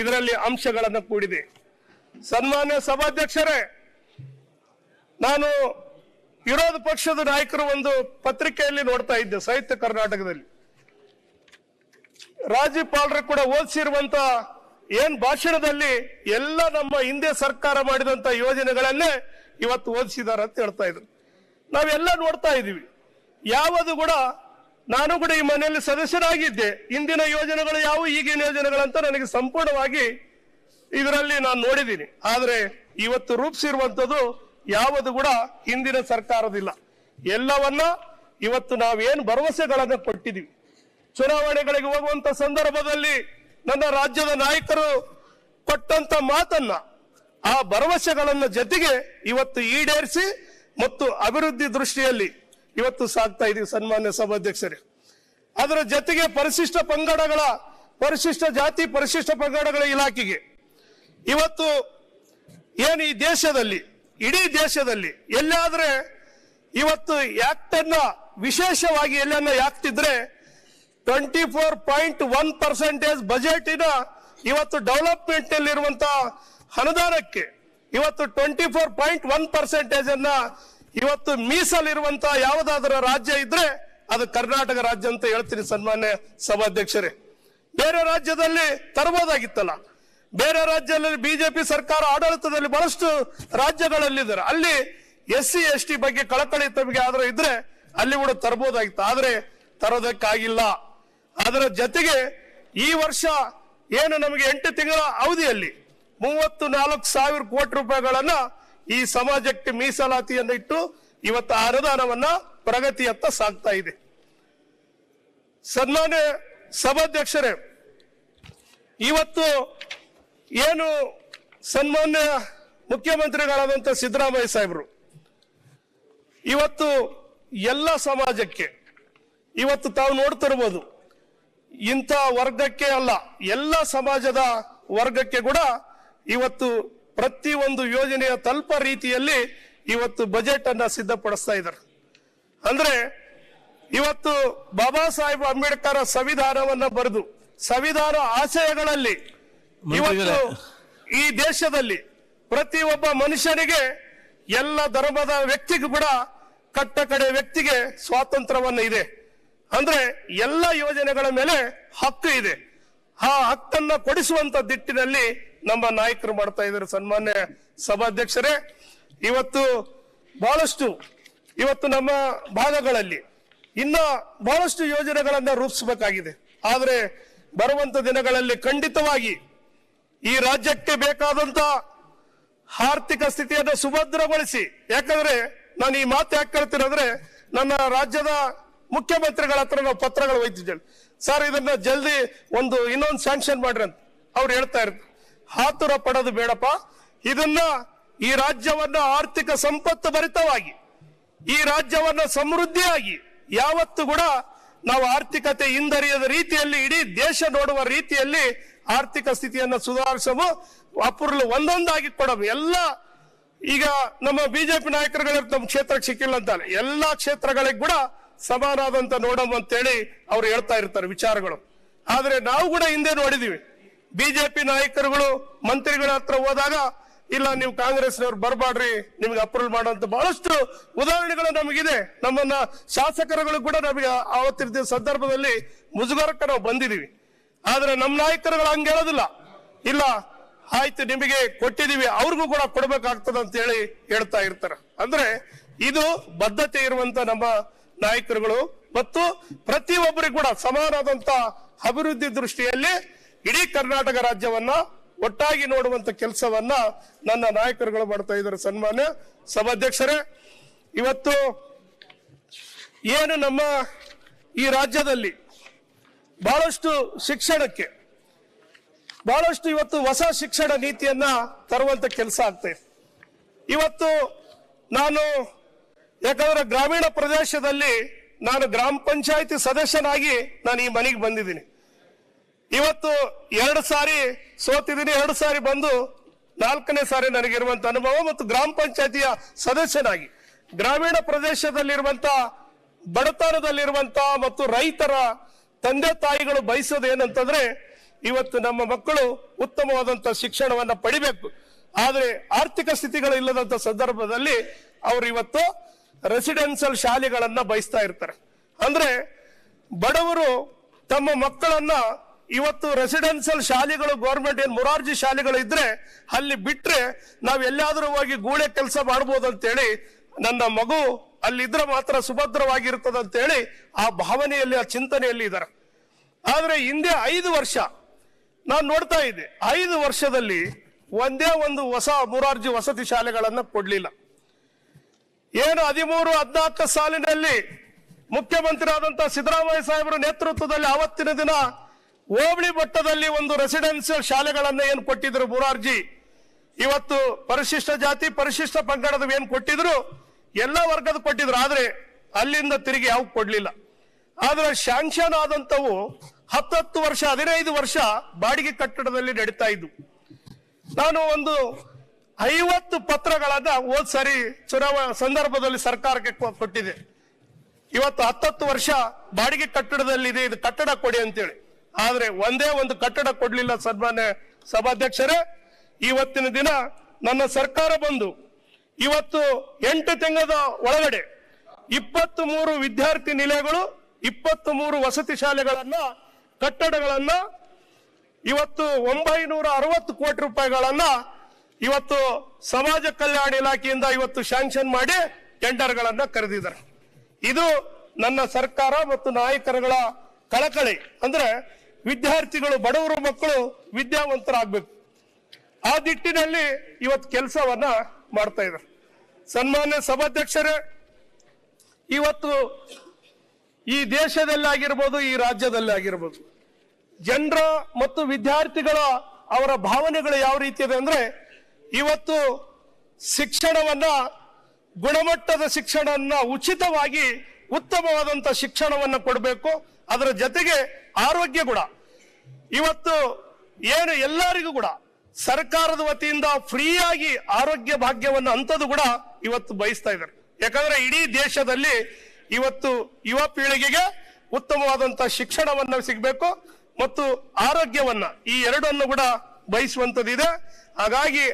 ಇದರಲ್ಲಿ ಅಂಶಗಳನ್ನು ಕೂಡಿದೆ. ಸನ್ಮಾನ್ಯ ಸಭಾಧ್ಯಕ್ಷರೇ, ನಾನು ವಿರೋಧ ಪಕ್ಷದ ನಾಯಕರು ಒಂದು ಪತ್ರಿಕೆಯಲ್ಲಿ ನೋಡ್ತಾ ಇದ್ದೆ, ಸಾಹಿತ್ಯ ಕರ್ನಾಟಕದಲ್ಲಿ ರಾಜ್ಯಪಾಲರು ಕೂಡ ಓದಿಸಿರುವಂತ ಏನ್ ಭಾಷಣದಲ್ಲಿ ಎಲ್ಲ ನಮ್ಮ ಹಿಂದೆ ಸರ್ಕಾರ ಮಾಡಿದಂತ ಯೋಜನೆಗಳನ್ನೇ ಇವತ್ತು ಓದಿಸಿದ್ದಾರೆ ಅಂತ ಹೇಳ್ತಾ ಇದ್ರು. ನಾವೆಲ್ಲ ನೋಡ್ತಾ ಇದೀವಿ. ಯಾವುದು ಕೂಡ ನಾನು ಕೂಡ ಈ ಮನೆಯಲ್ಲಿ ಸದಸ್ಯರಾಗಿದ್ದೆ. ಇಂದಿನ ಯೋಜನೆಗಳು ಯಾವುವು, ಈಗಿನ ಯೋಜನೆಗಳಂತ ನನಗೆ ಸಂಪೂರ್ಣವಾಗಿ ಇದರಲ್ಲಿ ನಾನು ನೋಡಿದ್ದೀನಿ. ಆದ್ರೆ ಇವತ್ತು ರೂಪಿಸಿರುವಂತದ್ದು ಯಾವುದು ಕೂಡ ಹಿಂದಿನ ಸರ್ಕಾರದಿಲ್ಲ. ಎಲ್ಲವನ್ನ ಇವತ್ತು ನಾವೇನು ಭರವಸೆಗಳನ್ನು ಕೊಟ್ಟಿದ್ದೀವಿ, ಚುನಾವಣೆಗಳಿಗೆ ಹೋಗುವಂತ ಸಂದರ್ಭದಲ್ಲಿ ನನ್ನ ರಾಜ್ಯದ ನಾಯಕರು ಕೊಟ್ಟಂತ ಮಾತನ್ನ, ಆ ಭರವಸೆಗಳನ್ನ ಜೊತೆಗೆ ಇವತ್ತು ಈಡೇರಿಸಿ ಮತ್ತು ಅಭಿವೃದ್ಧಿ ದೃಷ್ಟಿಯಲ್ಲಿ ಇವತ್ತು ಸಾಗ್ತಾ ಇದೀವಿ ಸನ್ಮಾನ್ಯ ಸಭಾಧ್ಯಕ್ಷರೇ. ಅದರ ಜೊತೆಗೆ ಪರಿಶಿಷ್ಟ ಜಾತಿ ಪರಿಶಿಷ್ಟ ಪಂಗಡಗಳ ಇಲಾಖೆಗೆ ಇವತ್ತು ಏನು ಈ ದೇಶದಲ್ಲಿ, ಇಡೀ ದೇಶದಲ್ಲಿ ಎಲ್ಲಾದ್ರೆ ಇವತ್ತು ಆಕ್ಟ್ ಅನ್ನ ವಿಶೇಷವಾಗಿ ಎಲ್ಲನ್ನ ಯಾಕ್ತಿದ್ರೆ 24.1% ಬಜೆಟಿನ ಇವತ್ತು ಡೆವಲಪ್ಮೆಂಟ್ ನಲ್ಲಿರುವಂತಹ ಅನುದಾನಕ್ಕೆ ಇವತ್ತು 24.1% ಅನ್ನ ಇವತ್ತು ಮೀಸಲಿರುವಂತ ಯಾವುದಾದ್ರೂ ರಾಜ್ಯ ಇದ್ರೆ ಅದು ಕರ್ನಾಟಕ ರಾಜ್ಯ ಅಂತ ಹೇಳ್ತೀನಿ ಸನ್ಮಾನ್ಯ ಸಭಾಧ್ಯಕ್ಷರೇ. ಬೇರೆ ರಾಜ್ಯದಲ್ಲಿ ತರಬಹುದಾಗಿತ್ತಲ್ಲ. ಬೇರೆ ರಾಜ್ಯದಲ್ಲಿ ಬಿಜೆಪಿ ಸರ್ಕಾರ ಆಡಳಿತದಲ್ಲಿ ಬಹಳಷ್ಟು ರಾಜ್ಯಗಳಲ್ಲಿದ್ದಾರೆ. ಅಲ್ಲಿ SC ST ಬಗ್ಗೆ ಕಳಕಳಿ ತಮಗೆ ಆದ್ರೆ ಇದ್ರೆ ಅಲ್ಲಿ ಕೂಡ ತರಬಹುದಾಗಿತ್ತು. ಆದ್ರೆ ತರೋದಕ್ಕಾಗಿಲ್ಲ. ಅದರ ಜೊತೆಗೆ ಈ ವರ್ಷ ಏನು ನಮಗೆ 8 ತಿಂಗಳ ಅವಧಿಯಲ್ಲಿ 34,000 ಕೋಟಿ ರೂಪಾಯಿಗಳನ್ನ ಈ ಸಮಾಜಕ್ಕೆ ಮೀಸಲಾತಿಯನ್ನು ಇಟ್ಟು ಇವತ್ತು ಅನುದಾನವನ್ನ ಪ್ರಗತಿಯತ್ತ ಸಾಗ್ತಾ ಇದೆ. ಸನ್ಮಾನ್ಯ ಸಭಾಧ್ಯಕ್ಷರೇ, ಇವತ್ತು ಏನು ಸನ್ಮಾನ್ಯ ಮುಖ್ಯಮಂತ್ರಿಗಳಾದಂತ ಸಿದ್ದರಾಮಯ್ಯ ಸಾಹೇಬರು ಇವತ್ತು ಎಲ್ಲ ಸಮಾಜಕ್ಕೆ ಇವತ್ತು ತಾವು ನೋಡ್ತಿರ್ಬೋದು, ಇಂಥ ವರ್ಗಕ್ಕೆ ಅಲ್ಲ ಎಲ್ಲ ಸಮಾಜದ ವರ್ಗಕ್ಕೆ ಕೂಡ ಇವತ್ತು ಪ್ರತಿಯೊಂದು ಯೋಜನೆಯ ತಲುಪ ರೀತಿಯಲ್ಲಿ ಇವತ್ತು ಬಜೆಟ್ ಅನ್ನ ಸಿದ್ಧಪಡಿಸ್ತಾ ಇದ್ದಾರೆ. ಅಂದ್ರೆ ಇವತ್ತು ಬಾಬಾ ಸಾಹೇಬ್ ಅಂಬೇಡ್ಕರ್ ಸಂವಿಧಾನವನ್ನ ಬರೆದು ಸಂವಿಧಾನ ಆಶಯಗಳಲ್ಲಿ ಇವತ್ತು ಈ ದೇಶದಲ್ಲಿ ಪ್ರತಿಯೊಬ್ಬ ಮನುಷ್ಯನಿಗೆ ಎಲ್ಲ ಧರ್ಮದ ವ್ಯಕ್ತಿಗೂ ಕೂಡ ಕಟ್ಟ ಕಡೆ ವ್ಯಕ್ತಿಗೆ ಸ್ವಾತಂತ್ರ್ಯವನ್ನ ಇದೆ. ಅಂದ್ರೆ ಎಲ್ಲ ಯೋಜನೆಗಳ ಮೇಲೆ ಹಕ್ಕು ಇದೆ. ಆ ಹಕ್ಕನ್ನ ಕೊಡಿಸುವಂತ ದಿಟ್ಟಿನಲ್ಲಿ ನಮ್ಮ ನಾಯಕರು ಮಾಡ್ತಾ ಇದ್ದಾರೆ. ಸನ್ಮಾನ್ಯ ಸಭಾಧ್ಯಕ್ಷರೇ, ಇವತ್ತು ಬಹಳಷ್ಟು ಇವತ್ತು ನಮ್ಮ ಭಾಗಗಳಲ್ಲಿ ಇನ್ನ ಬಹಳಷ್ಟು ಯೋಜನೆಗಳನ್ನ ರೂಪಿಸಬೇಕಾಗಿದೆ. ಆದ್ರೆ ಬರುವಂತ ದಿನಗಳಲ್ಲಿ ಖಂಡಿತವಾಗಿ ಈ ರಾಜ್ಯಕ್ಕೆ ಬೇಕಾದಂತ ಆರ್ಥಿಕ ಸ್ಥಿತಿಯನ್ನು ಸುಭದ್ರಗೊಳಿಸಿ, ಯಾಕಂದ್ರೆ ನಾನು ಈ ಮಾತು ಯಾಕೆ ಹೇಳ್ತೀನಿ ಅಂದ್ರೆ ನನ್ನ ರಾಜ್ಯದ ಮುಖ್ಯಮಂತ್ರಿಗಳ ಹತ್ರ ನಾವು ಪತ್ರಗಳು ಒಯ್ತಿದ್ದೇವೆ. ಸರ್ ಇದನ್ನ ಜಲ್ದಿ ಇನ್ನೊಂದು ಸ್ಯಾಂಕ್ಷನ್ ಮಾಡ್ರಿ ಅಂತ ಅವ್ರು ಹೇಳ್ತಾ ಇರ್ತಾರೆ. ಆತುರ ಪಡೋದು ಬೇಡಪ್ಪ. ಇದನ್ನ ಈ ರಾಜ್ಯವನ್ನ ಆರ್ಥಿಕ ಸಂಪತ್ತು ಭರಿತವಾಗಿ ಈ ರಾಜ್ಯವನ್ನ ಸಮೃದ್ಧಿಯಾಗಿ ಯಾವತ್ತು ಕೂಡ ನಾವು ಆರ್ಥಿಕತೆ ಹಿಂದರಿಯದ ರೀತಿಯಲ್ಲಿ ಇಡೀ ದೇಶ ನೋಡುವ ರೀತಿಯಲ್ಲಿ ಆರ್ಥಿಕ ಸ್ಥಿತಿಯನ್ನ ಸುಧಾರಿಸಲು ಅಪೂರ್ವ ಒಂದೊಂದಾಗಿ ಕೊಡಬೇಕು. ಎಲ್ಲ ಈಗ ನಮ್ಮ ಬಿಜೆಪಿ ನಾಯಕರುಗಳ ನಮ್ಮ ಕ್ಷೇತ್ರಕ್ಕೆ ಸಿಕ್ಕಿಲ್ಲ ಅಂತಲ್ಲ, ಎಲ್ಲಾ ಕ್ಷೇತ್ರಗಳಿಗೆ ಕೂಡ ಸಮಾನಾದಂತ ನೋಡಮ್ ಅಂತೇಳಿ ಅವ್ರು ಹೇಳ್ತಾ ಇರ್ತಾರೆ ವಿಚಾರಗಳು. ಆದ್ರೆ ನಾವು ಕೂಡ ಹಿಂದೆ ನೋಡಿದೀವಿ, ಬಿಜೆಪಿ ನಾಯಕರುಗಳು ಮಂತ್ರಿಗಳ ಹತ್ರ ಹೋದಾಗ ಇಲ್ಲ ನೀವು ಕಾಂಗ್ರೆಸ್ನವ್ರು ಬರಬಾಡ್ರಿ, ನಿಮ್ಗೆ ಅಪ್ರೂವಲ್ ಮಾಡುವಂತ ಬಹಳಷ್ಟು ಉದಾಹರಣೆಗಳು ನಮಗಿದೆ. ನಮ್ಮನ್ನ ಶಾಸಕರುಗಳು ಕೂಡ ನಮಗೆ ಆವತ್ತಿನ ಸಂದರ್ಭದಲ್ಲಿ ಮುಜುಗರಕ್ಕೆ ನಾವು ಬಂದಿದೀವಿ. ಆದ್ರೆ ನಮ್ಮ ನಾಯಕರುಗಳು ಹಂಗೆ ಹೇಳೋದಿಲ್ಲ, ಇಲ್ಲ ಆಯ್ತು ನಿಮಗೆ ಕೊಟ್ಟಿದೀವಿ ಅವ್ರಿಗೂ ಕೂಡ ಕೊಡ್ಬೇಕಾಗ್ತದ ಅಂತ ಹೇಳಿ ಹೇಳ್ತಾ ಇರ್ತಾರೆ. ಅಂದ್ರೆ ಇದು ಬದ್ಧತೆ ಇರುವಂತ ನಮ್ಮ ನಾಯಕರುಗಳು ಮತ್ತು ಪ್ರತಿಯೊಬ್ಬರಿಗೂ ಕೂಡ ಸಮಾನವಾದಂತ ಅಭಿವೃದ್ಧಿ ದೃಷ್ಟಿಯಲ್ಲಿ ಇಡೀ ಕರ್ನಾಟಕ ರಾಜ್ಯವನ್ನ ಒಟ್ಟಾಗಿ ನೋಡುವಂತ ಕೆಲಸವನ್ನ ನನ್ನ ನಾಯಕರುಗಳು ಮಾಡ್ತಾ ಇದ್ದಾರೆ. ಸನ್ಮಾನ್ಯ ಸಭಾಧ್ಯಕ್ಷರೇ, ಇವತ್ತು ಏನು ನಮ್ಮ ಈ ರಾಜ್ಯದಲ್ಲಿ ಬಹಳಷ್ಟು ಶಿಕ್ಷಣಕ್ಕೆ ಬಹಳಷ್ಟು ಇವತ್ತು ಹೊಸ ಶಿಕ್ಷಣ ನೀತಿಯನ್ನ ತರುವಂತ ಕೆಲಸ ಆಗ್ತದೆ. ಇವತ್ತು ನಾನು ಯಾಕಂದ್ರೆ ಗ್ರಾಮೀಣ ಪ್ರದೇಶದಲ್ಲಿ ನಾನು ಗ್ರಾಮ ಪಂಚಾಯತಿ ಸದಸ್ಯನಾಗಿ ನಾನು ಈ ಮನೆಗೆ ಬಂದಿದ್ದೀನಿ. ಇವತ್ತು 2 ಸಾರಿ ಸೋತಿದ್ದೀನಿ, 2 ಸಾರಿ ಬಂದು 4ನೇ ಸಾರಿ ನನಗಿರುವಂತ ಅನುಭವ ಮತ್ತು ಗ್ರಾಮ ಪಂಚಾಯತಿಯ ಸದಸ್ಯನಾಗಿ ಗ್ರಾಮೀಣ ಪ್ರದೇಶದಲ್ಲಿರುವಂತ ಬಡತನದಲ್ಲಿರುವಂತ ಮತ್ತು ರೈತರ ತಂದೆ ತಾಯಿಗಳು ಬಯಸೋದು ಏನಂತಂದ್ರೆ ಇವತ್ತು ನಮ್ಮ ಮಕ್ಕಳು ಉತ್ತಮವಾದಂತ ಶಿಕ್ಷಣವನ್ನ ಪಡಿಬೇಕು. ಆದ್ರೆ ಆರ್ಥಿಕ ಸ್ಥಿತಿಗಳು ಇಲ್ಲದಂತ ಸಂದರ್ಭದಲ್ಲಿ ಅವರು ಇವತ್ತು ರೆಸಿಡೆನ್ಸಿಯಲ್ ಶಾಲೆಗಳನ್ನ ಬಯಸ್ತಾ ಇರ್ತಾರೆ. ಅಂದ್ರೆ ಬಡವರು ತಮ್ಮ ಮಕ್ಕಳನ್ನ ಇವತ್ತು ರೆಸಿಡೆನ್ಸಿಯಲ್ ಶಾಲೆಗಳು ಗೌರ್ಮೆಂಟ್ ಏನ್ ಮೊರಾರ್ಜಿ ಶಾಲೆಗಳು ಇದ್ರೆ ಅಲ್ಲಿ ಬಿಟ್ರೆ ನಾವ್ ಎಲ್ಲಾದ್ರೂ ಹೋಗಿ ಗೂಳೆ ಕೆಲಸ ಮಾಡ್ಬೋದು ಅಂತೇಳಿ, ನನ್ನ ಮಗು ಅಲ್ಲಿದ್ರೆ ಮಾತ್ರ ಸುಭದ್ರವಾಗಿರ್ತದ ಅಂತೇಳಿ ಆ ಭಾವನೆಯಲ್ಲಿ ಆ ಚಿಂತನೆಯಲ್ಲಿ ಇದ್ದಾರೆ. ಆದ್ರೆ ಹಿಂದೆ 5 ವರ್ಷ ನಾನು ನೋಡ್ತಾ ಇದ್ದೆ, 5 ವರ್ಷದಲ್ಲಿ ಒಂದೇ ಒಂದು ಹೊಸ ಮೊರಾರ್ಜಿ ವಸತಿ ಶಾಲೆಗಳನ್ನ ಕೊಡ್ಲಿಲ್ಲ. ಏನು 13-14 ಸಾಲಿನಲ್ಲಿ ಮುಖ್ಯಮಂತ್ರಿ ಆದಂತ ಸಿದ್ದರಾಮಯ್ಯ ಸಾಹೇಬರ ನೇತೃತ್ವದಲ್ಲಿ ಆವತ್ತಿನ ದಿನ ಹೋಬಳಿ ಮಟ್ಟದಲ್ಲಿ ಒಂದು ರೆಸಿಡೆನ್ಸಿಯಲ್ ಶಾಲೆಗಳನ್ನ ಏನ್ ಕೊಟ್ಟಿದ್ರು ಮೊರಾರ್ಜಿ, ಇವತ್ತು ಪರಿಶಿಷ್ಟ ಜಾತಿ ಪರಿಶಿಷ್ಟ ಪಂಗಡದ ಏನ್ ಕೊಟ್ಟಿದ್ರು ಎಲ್ಲ ವರ್ಗದ ಕೊಟ್ಟಿದ್ರು. ಆದ್ರೆ ಅಲ್ಲಿಂದ ತಿರುಗಿ ಯಾವ ಕೊಡ್ಲಿಲ್ಲ. ಆದ್ರೆ ಶಾಂಕ್ಷನ್ ಆದಂತವು 10 ವರ್ಷ 15 ವರ್ಷ ಬಾಡಿಗೆ ಕಟ್ಟಡದಲ್ಲಿ ನಡೀತಾ ಇದ್ವು. ನಾನು ಒಂದು 50 ಪತ್ರಗಳನ್ನ ಹೋದ್ ಸಾರಿ ಚುನಾವಣಾ ಸಂದರ್ಭದಲ್ಲಿ ಸರ್ಕಾರಕ್ಕೆ ಕೊಟ್ಟಿದೆ. ಇವತ್ತು 10 ವರ್ಷ ಬಾಡಿಗೆ ಕಟ್ಟಡದಲ್ಲಿ ಇದೆ, ಇದು ಕಟ್ಟಡ ಕೊಡಿ ಅಂತೇಳಿ. ಆದ್ರೆ ಒಂದೇ ಒಂದು ಕಟ್ಟಡ ಕೊಡ್ಲಿಲ್ಲ. ಸನ್ಮಾನ್ಯ ಸಭಾಧ್ಯಕ್ಷರೇ, ಇವತ್ತಿನ ದಿನ ನನ್ನ ಸರ್ಕಾರ ಬಂದು ಇವತ್ತು 8 ತಿಂಗಳ ಒಳಗಡೆ 23 ವಿದ್ಯಾರ್ಥಿ ನಿಲಯಗಳು, 23 ವಸತಿ ಶಾಲೆಗಳನ್ನ, ಕಟ್ಟಡಗಳನ್ನ, ಇವತ್ತು 960 ಕೋಟಿ ರೂಪಾಯಿಗಳನ್ನ ಇವತ್ತು ಸಮಾಜ ಕಲ್ಯಾಣ ಇಲಾಖೆಯಿಂದ ಇವತ್ತು ಶಾಂಕ್ಷನ್ ಮಾಡಿ ಟೆಂಡರ್ಗಳನ್ನ ಕರೆದಿದ್ದಾರೆ. ಇದು ನನ್ನ ಸರ್ಕಾರ ಮತ್ತು ನಾಯಕರುಗಳ ಕಳಕಳಿ. ಅಂದ್ರೆ ವಿದ್ಯಾರ್ಥಿಗಳು, ಬಡವರು ಮಕ್ಕಳು ವಿದ್ಯಾವಂತರಾಗಬೇಕು. ಆ ನಿಟ್ಟಿನಲ್ಲಿ ಇವತ್ತು ಕೆಲಸವನ್ನ ಮಾಡ್ತಾ ಇದ್ದಾರೆ. ಸನ್ಮಾನ್ಯ ಸಭಾಧ್ಯಕ್ಷರೇ, ಇವತ್ತು ಈ ದೇಶದಲ್ಲಿ ಆಗಿರ್ಬೋದು, ಈ ರಾಜ್ಯದಲ್ಲಿ ಆಗಿರ್ಬೋದು, ಜನರ ಮತ್ತು ವಿದ್ಯಾರ್ಥಿಗಳ ಅವರ ಭಾವನೆಗಳು ಯಾವ ರೀತಿ ಇದೆ ಅಂದ್ರೆ, ಇವತ್ತು ಶಿಕ್ಷಣವನ್ನ, ಗುಣಮಟ್ಟದ ಶಿಕ್ಷಣವನ್ನ, ಉಚಿತವಾಗಿ ಉತ್ತಮವಾದಂತ ಶಿಕ್ಷಣವನ್ನ ಕೊಡಬೇಕು. ಅದರ ಜೊತೆಗೆ ಆರೋಗ್ಯ ಕೂಡ ಇವತ್ತು ಏನು ಎಲ್ಲರಿಗೂ ಕೂಡ ಸರ್ಕಾರದ ವತಿಯಿಂದ ಫ್ರೀಯಾಗಿ ಆರೋಗ್ಯ ಭಾಗ್ಯವನ್ನು ಅಂತದ್ದು ಕೂಡ ಇವತ್ತು ಬಯಸ್ತಾ ಇದ್ದಾರೆ. ಯಾಕಂದ್ರೆ ಇಡೀ ದೇಶದಲ್ಲಿ ಇವತ್ತು ಯುವ ಪೀಳಿಗೆಗೆ ಉತ್ತಮವಾದಂತ ಶಿಕ್ಷಣವನ್ನ ಸಿಗಬೇಕು ಮತ್ತು ಆರೋಗ್ಯವನ್ನ, ಈ ಎರಡನ್ನು ಕೂಡ ಬಯಸುವಂತದ್ದಿದೆ. ಹಾಗಾಗಿ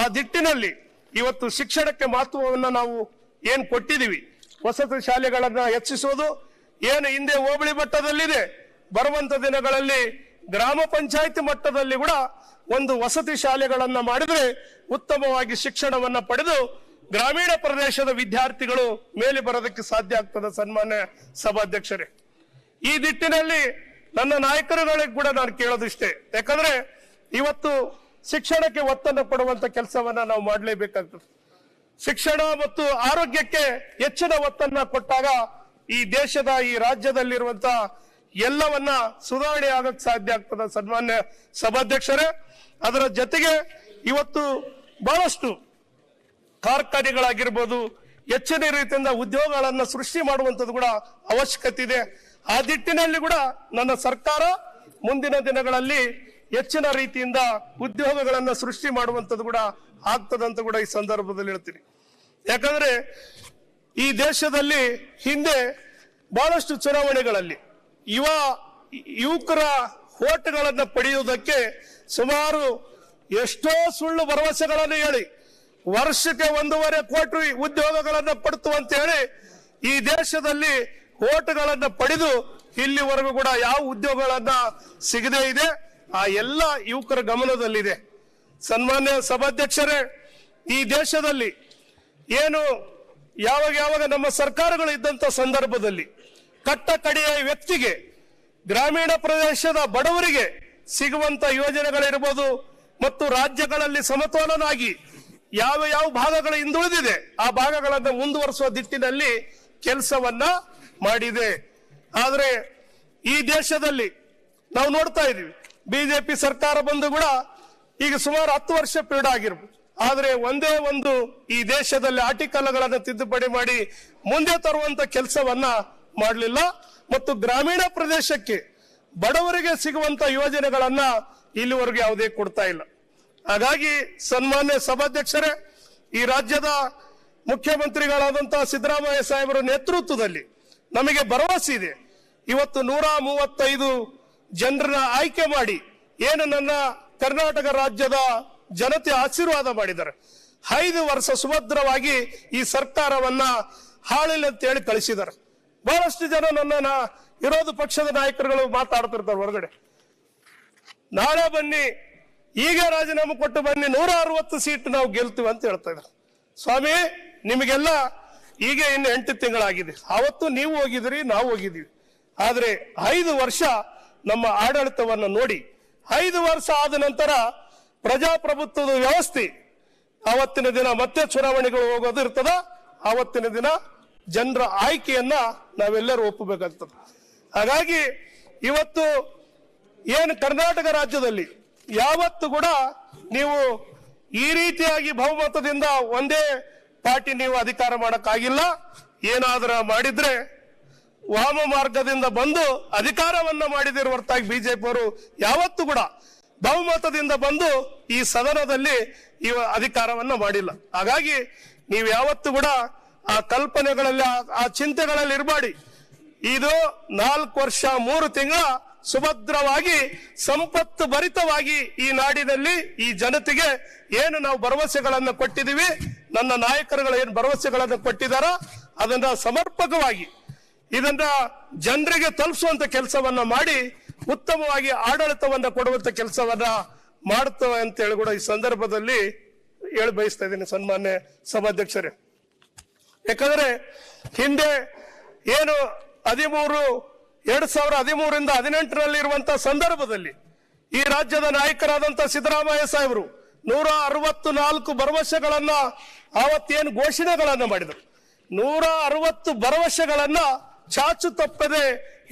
ಆ ದಿಟ್ಟಿನಲ್ಲಿ ಇವತ್ತು ಶಿಕ್ಷಣಕ್ಕೆ ಮಹತ್ವವನ್ನ ನಾವು ಏನ್ ಕೊಟ್ಟಿದೀವಿ, ವಸತಿ ಶಾಲೆಗಳನ್ನ ಹೆಚ್ಚಿಸೋದು ಏನು ಹಿಂದೆ ಹೋಬಳಿ ಮಟ್ಟದಲ್ಲಿದೆ, ಬರುವಂತ ದಿನಗಳಲ್ಲಿ ಗ್ರಾಮ ಪಂಚಾಯತಿ ಮಟ್ಟದಲ್ಲಿ ಕೂಡ ಒಂದು ವಸತಿ ಶಾಲೆಗಳನ್ನ ಮಾಡಿದ್ರೆ ಉತ್ತಮವಾಗಿ ಶಿಕ್ಷಣವನ್ನ ಪಡೆದು ಗ್ರಾಮೀಣ ಪ್ರದೇಶದ ವಿದ್ಯಾರ್ಥಿಗಳು ಮೇಲೆ ಬರೋದಕ್ಕೆ ಸಾಧ್ಯ ಆಗ್ತದೆ. ಸನ್ಮಾನ್ಯ ಸಭಾಧ್ಯಕ್ಷರೇ, ಈ ನಿಟ್ಟಿನಲ್ಲಿ ನನ್ನ ನಾಯಕರುಗಳಿಗೆ ಕೂಡ ನಾನು ಕೇಳೋದಿಷ್ಟೇ. ಯಾಕಂದ್ರೆ ಇವತ್ತು ಶಿಕ್ಷಣಕ್ಕೆ ಒತ್ತನ್ನು ಕೊಡುವಂತ ಕೆಲಸವನ್ನ ನಾವು ಮಾಡಲೇಬೇಕಾಗ್ತದೆ. ಶಿಕ್ಷಣ ಮತ್ತು ಆರೋಗ್ಯಕ್ಕೆ ಹೆಚ್ಚಿನ ಒತ್ತನ್ನ ಕೊಟ್ಟಾಗ ಈ ದೇಶದ, ಈ ರಾಜ್ಯದಲ್ಲಿರುವಂತ ಎಲ್ಲವನ್ನ ಸುಧಾರಣೆ ಆಗಕ್ಕೆ ಸಾಧ್ಯ ಆಗ್ತದೆ. ಸನ್ಮಾನ್ಯ ಸಭಾಧ್ಯಕ್ಷರೇ, ಅದರ ಜೊತೆಗೆ ಇವತ್ತು ಬಹಳಷ್ಟು ಕಾರ್ಖಾನೆಗಳಾಗಿರ್ಬೋದು, ಹೆಚ್ಚಿನ ರೀತಿಯಿಂದ ಉದ್ಯೋಗಗಳನ್ನ ಸೃಷ್ಟಿ ಮಾಡುವಂಥದ್ದು ಕೂಡ ಅವಶ್ಯಕತೆ ಇದೆ. ಆ ನಿಟ್ಟಿನಲ್ಲಿ ಕೂಡ ನನ್ನ ಸರ್ಕಾರ ಮುಂದಿನ ದಿನಗಳಲ್ಲಿ ಹೆಚ್ಚಿನ ರೀತಿಯಿಂದ ಉದ್ಯೋಗಗಳನ್ನ ಸೃಷ್ಟಿ ಮಾಡುವಂಥದ್ದು ಕೂಡ ಆಗ್ತದಂತ ಕೂಡ ಈ ಸಂದರ್ಭದಲ್ಲಿ ಹೇಳ್ತೀನಿ. ಯಾಕಂದ್ರೆ ಈ ದೇಶದಲ್ಲಿ ಹಿಂದೆ ಬಹಳಷ್ಟು ಚುನಾವಣೆಗಳಲ್ಲಿ ಯುವಕರ ಓಟ್ಗಳನ್ನ ಪಡೆಯುವುದಕ್ಕೆ ಸುಮಾರು ಎಷ್ಟೋ ಸುಳ್ಳು ಭರವಸೆಗಳನ್ನು ಹೇಳಿ ವರ್ಷಕ್ಕೆ 1.5 ಕೋಟಿ ಉದ್ಯೋಗಗಳನ್ನ ಪಡ್ತು ಅಂತ ಹೇಳಿ ಈ ದೇಶದಲ್ಲಿ ಓಟ್ಗಳನ್ನ ಪಡೆದು ಇಲ್ಲಿವರೆಗೂ ಕೂಡ ಯಾವ ಉದ್ಯೋಗಗಳನ್ನ ಸಿಗದೇ ಇದೆ. ಆ ಎಲ್ಲ ಯುವಕರ ಗಮನದಲ್ಲಿದೆ. ಸನ್ಮಾನ್ಯ ಸಭಾಧ್ಯಕ್ಷರೇ, ಈ ದೇಶದಲ್ಲಿ ಏನು ಯಾವಾಗ ನಮ್ಮ ಸರ್ಕಾರಗಳು ಇದ್ದಂತ ಸಂದರ್ಭದಲ್ಲಿ ಕಟ್ಟ ಕಡೆಯ ವ್ಯಕ್ತಿಗೆ, ಗ್ರಾಮೀಣ ಪ್ರದೇಶದ ಬಡವರಿಗೆ ಸಿಗುವಂತ ಯೋಜನೆಗಳಿರ್ಬೋದು ಮತ್ತು ರಾಜ್ಯಗಳಲ್ಲಿ ಸಮತೋಲನಾಗಿ ಯಾವ ಭಾಗಗಳು ಹಿಂದುಳಿದಿದೆ ಆ ಭಾಗಗಳನ್ನು ಮುಂದುವರಿಸುವ ದಿಟ್ಟಿನಲ್ಲಿ ಕೆಲಸವನ್ನ ಮಾಡಿದೆ. ಆದ್ರೆ ಈ ದೇಶದಲ್ಲಿ ನಾವು ನೋಡ್ತಾ ಇದೀವಿ, ಬಿಜೆಪಿ ಸರ್ಕಾರ ಬಂದು ಕೂಡ ಈಗ ಸುಮಾರು 10 ವರ್ಷ ಪೀರಿಯಡ್ ಆಗಿರ್ಬೋದು. ಆದ್ರೆ ಒಂದೇ ಒಂದು ಈ ದೇಶದಲ್ಲಿ ಆರ್ಟಿಕಲ್ಗಳನ್ನು ತಿದ್ದುಪಡಿ ಮಾಡಿ ಮುಂದೆ ತರುವಂತ ಕೆಲಸವನ್ನ ಮಾಡಲಿಲ್ಲ ಮತ್ತು ಗ್ರಾಮೀಣ ಪ್ರದೇಶಕ್ಕೆ ಬಡವರಿಗೆ ಸಿಗುವಂತ ಯೋಜನೆಗಳನ್ನ ಇಲ್ಲಿವರೆಗೆ ಯಾವುದೇ ಕೊಡ್ತಾ ಇಲ್ಲ. ಹಾಗಾಗಿ ಸನ್ಮಾನ್ಯ ಸಭಾಧ್ಯಕ್ಷರೇ, ಈ ರಾಜ್ಯದ ಮುಖ್ಯಮಂತ್ರಿಗಳಾದಂತಹ ಸಿದ್ದರಾಮಯ್ಯ ಸಾಹೇಬರ ನೇತೃತ್ವದಲ್ಲಿ ನಮಗೆ ಭರವಸೆ ಇದೆ. ಇವತ್ತು 135 ಜನರನ್ನ ಆಯ್ಕೆ ಮಾಡಿ ಏನು ನನ್ನ ಕರ್ನಾಟಕ ರಾಜ್ಯದ ಜನತೆ ಆಶೀರ್ವಾದ ಮಾಡಿದ್ದಾರೆ. 5 ವರ್ಷ ಸುಭದ್ರವಾಗಿ ಈ ಸರ್ಕಾರವನ್ನ ಹಾಳಿಲ್ಲ ಅಂತ ಹೇಳಿ ಕಳಿಸಿದ್ದಾರೆ. ಬಹಳಷ್ಟು ಜನ ನನ್ನ ವಿರೋಧ ಪಕ್ಷದ ನಾಯಕರುಗಳು ಮಾತಾಡ್ತಿರ್ತಾರೆ ಹೊರಗಡೆ, ನಾಳೆ ಬನ್ನಿ, ಈಗ ರಾಜೀನಾಮೆ ಕೊಟ್ಟು ಬನ್ನಿ, 160 ಸೀಟ್ ನಾವು ಗೆಲ್ತೀವಿ ಅಂತ ಹೇಳ್ತಾ ಇದ್ದಾರೆ. ಸ್ವಾಮಿ, ನಿಮಗೆಲ್ಲ ಈಗ ಇನ್ನು 8 ತಿಂಗಳಾಗಿದೆ. ಅವತ್ತು ನೀವು ಹೋಗಿದ್ರಿ, ನಾವು ಹೋಗಿದ್ದೀವಿ. ಆದ್ರೆ 5 ವರ್ಷ ನಮ್ಮ ಆಡಳಿತವನ್ನು ನೋಡಿ, 5 ವರ್ಷ ಆದ ನಂತರ ಪ್ರಜಾಪ್ರಭುತ್ವದ ವ್ಯವಸ್ಥೆ ಅವತ್ತಿನ ದಿನ ಮತ್ತೆ ಚುನಾವಣೆಗಳು ಹೋಗೋದು ಇರ್ತದ. ಅವತ್ತಿನ ದಿನ ಜನರ ಆಯ್ಕೆಯನ್ನ ನಾವೆಲ್ಲರೂ ಒಪ್ಪಬೇಕಾಗ್ತದೆ. ಹಾಗಾಗಿ ಇವತ್ತು ಏನು ಕರ್ನಾಟಕ ರಾಜ್ಯದಲ್ಲಿ ಯಾವತ್ತು ಕೂಡ ನೀವು ಈ ರೀತಿಯಾಗಿ ಬಹುಮತದಿಂದ ಒಂದೇ ಪಾರ್ಟಿ ನೀವು ಅಧಿಕಾರ ಮಾಡಕ್ಕಾಗಿಲ್ಲ. ಏನಾದರೂ ಮಾಡಿದ್ರೆ ವಾಮ ಮಾರ್ಗದಿಂದ ಬಂದು ಅಧಿಕಾರವನ್ನ ಮಾಡಿದಿರುವ ಹೊರತಾಗಿ ಬಿಜೆಪಿ ಅವರು ಯಾವತ್ತೂ ಕೂಡ ಬಹುಮತದಿಂದ ಬಂದು ಈ ಸದನದಲ್ಲಿ ಈ ಅಧಿಕಾರವನ್ನ ಮಾಡಿಲ್ಲ. ಹಾಗಾಗಿ ನೀವು ಯಾವತ್ತೂ ಕೂಡ ಆ ಕಲ್ಪನೆಗಳಲ್ಲಿ, ಆ ಚಿಂತೆಗಳಲ್ಲಿ ಇರಬೇಡಿ. ಇದು 4 ವರ್ಷ 3 ತಿಂಗಳ ಸುಭದ್ರವಾಗಿ ಸಂಪತ್ತು ಭರಿತವಾಗಿ ಈ ನಾಡಿನಲ್ಲಿ ಈ ಜನತೆಗೆ ಏನು ನಾವು ಭರವಸೆಗಳನ್ನು ಕೊಟ್ಟಿದ್ದೀವಿ ನನ್ನ ನಾಯಕರುಗಳು ಏನು ಭರವಸೆಗಳನ್ನು ಕೊಟ್ಟಿದ್ದಾರೋ ಅದನ್ನ ಸಮರ್ಪಕವಾಗಿ ಇದನ್ನ ಜನರಿಗೆ ತಲುಪಿಸುವಂತ ಕೆಲಸವನ್ನ ಮಾಡಿ ಉತ್ತಮವಾಗಿ ಆಡಳಿತವನ್ನ ಕೊಡುವಂತ ಕೆಲಸವನ್ನ ಮಾಡ್ತವೆ ಅಂತ ಹೇಳಿ ಕೂಡ ಈ ಸಂದರ್ಭದಲ್ಲಿ ಹೇಳಿ ಬಯಸ್ತಾ ಇದ್ದೀನಿ ಸನ್ಮಾನ್ಯ ಸಭಾಧ್ಯಕ್ಷರೇ. ಯಾಕಂದ್ರೆ ಹಿಂದೆ ಏನು 2013ರಿಂದ 2018ರಲ್ಲಿ ಇರುವಂತಹ ಸಂದರ್ಭದಲ್ಲಿ ಈ ರಾಜ್ಯದ ನಾಯಕರಾದಂತಹ ಸಿದ್ದರಾಮಯ್ಯ ಸಾಹೇಬರು 164 ಭರವಸೆಗಳನ್ನ ಆವತ್ತೇನು ಘೋಷಣೆಗಳನ್ನ ಮಾಡಿದರು. 160 ಭರವಸೆಗಳನ್ನ ಚಾಚು ತಪ್ಪದೆ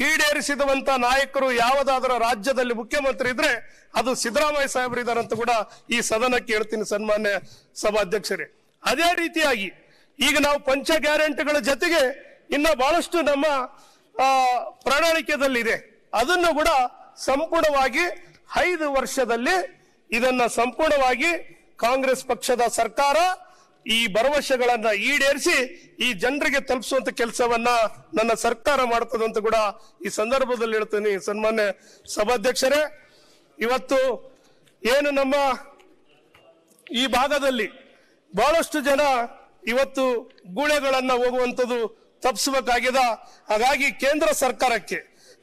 ಈಡೇರಿಸಿದಂತ ನಾಯಕರು ಯಾವುದಾದ್ರೂ ರಾಜ್ಯದಲ್ಲಿ ಮುಖ್ಯಮಂತ್ರಿ ಇದ್ರೆ ಅದು ಸಿದ್ದರಾಮಯ್ಯ ಸಾಹೇಬರು ಇದ್ದಾರೆ ಅಂತ ಕೂಡ ಈ ಸದನಕ್ಕೆ ಹೇಳ್ತೀನಿ ಸನ್ಮಾನ್ಯ ಸಭಾಧ್ಯಕ್ಷರೇ. ಅದೇ ರೀತಿಯಾಗಿ ಈಗ ನಾವು ಪಂಚ ಗ್ಯಾರಂಟಿಗಳ ಜೊತೆಗೆ ಇನ್ನ ಬಹಳಷ್ಟು ನಮ್ಮ ಪ್ರಣಾಳಿಕೆಯಲ್ಲಿದೆ. ಅದನ್ನು ಕೂಡ ಸಂಪೂರ್ಣವಾಗಿ 5 ವರ್ಷದಲ್ಲಿ ಇದನ್ನ ಸಂಪೂರ್ಣವಾಗಿ ಕಾಂಗ್ರೆಸ್ ಪಕ್ಷದ ಸರ್ಕಾರ ಈ ಭರವಸೆಗಳನ್ನ ಈಡೇರಿಸಿ ಈ ಜನರಿಗೆ ತಲುಪಿಸುವಂತ ಕೆಲಸವನ್ನ ನನ್ನ ಸರ್ಕಾರ ಮಾಡ್ತದೆ ಅಂತ ಕೂಡ ಈ ಸಂದರ್ಭದಲ್ಲಿ ಹೇಳ್ತೀನಿ ಸನ್ಮಾನ್ಯ ಸಭಾಧ್ಯಕ್ಷರೇ. ಇವತ್ತು ಏನು ನಮ್ಮ ಈ ಭಾಗದಲ್ಲಿ ಬಹಳಷ್ಟು ಜನ ಇವತ್ತು ಗೂಳೆಗಳನ್ನ ಹೋಗುವಂಥದ್ದು ತಪ್ಪಿಸಬೇಕಾಗಿದೆ. ಹಾಗಾಗಿ ಕೇಂದ್ರ ಸರ್ಕಾರಕ್ಕೆ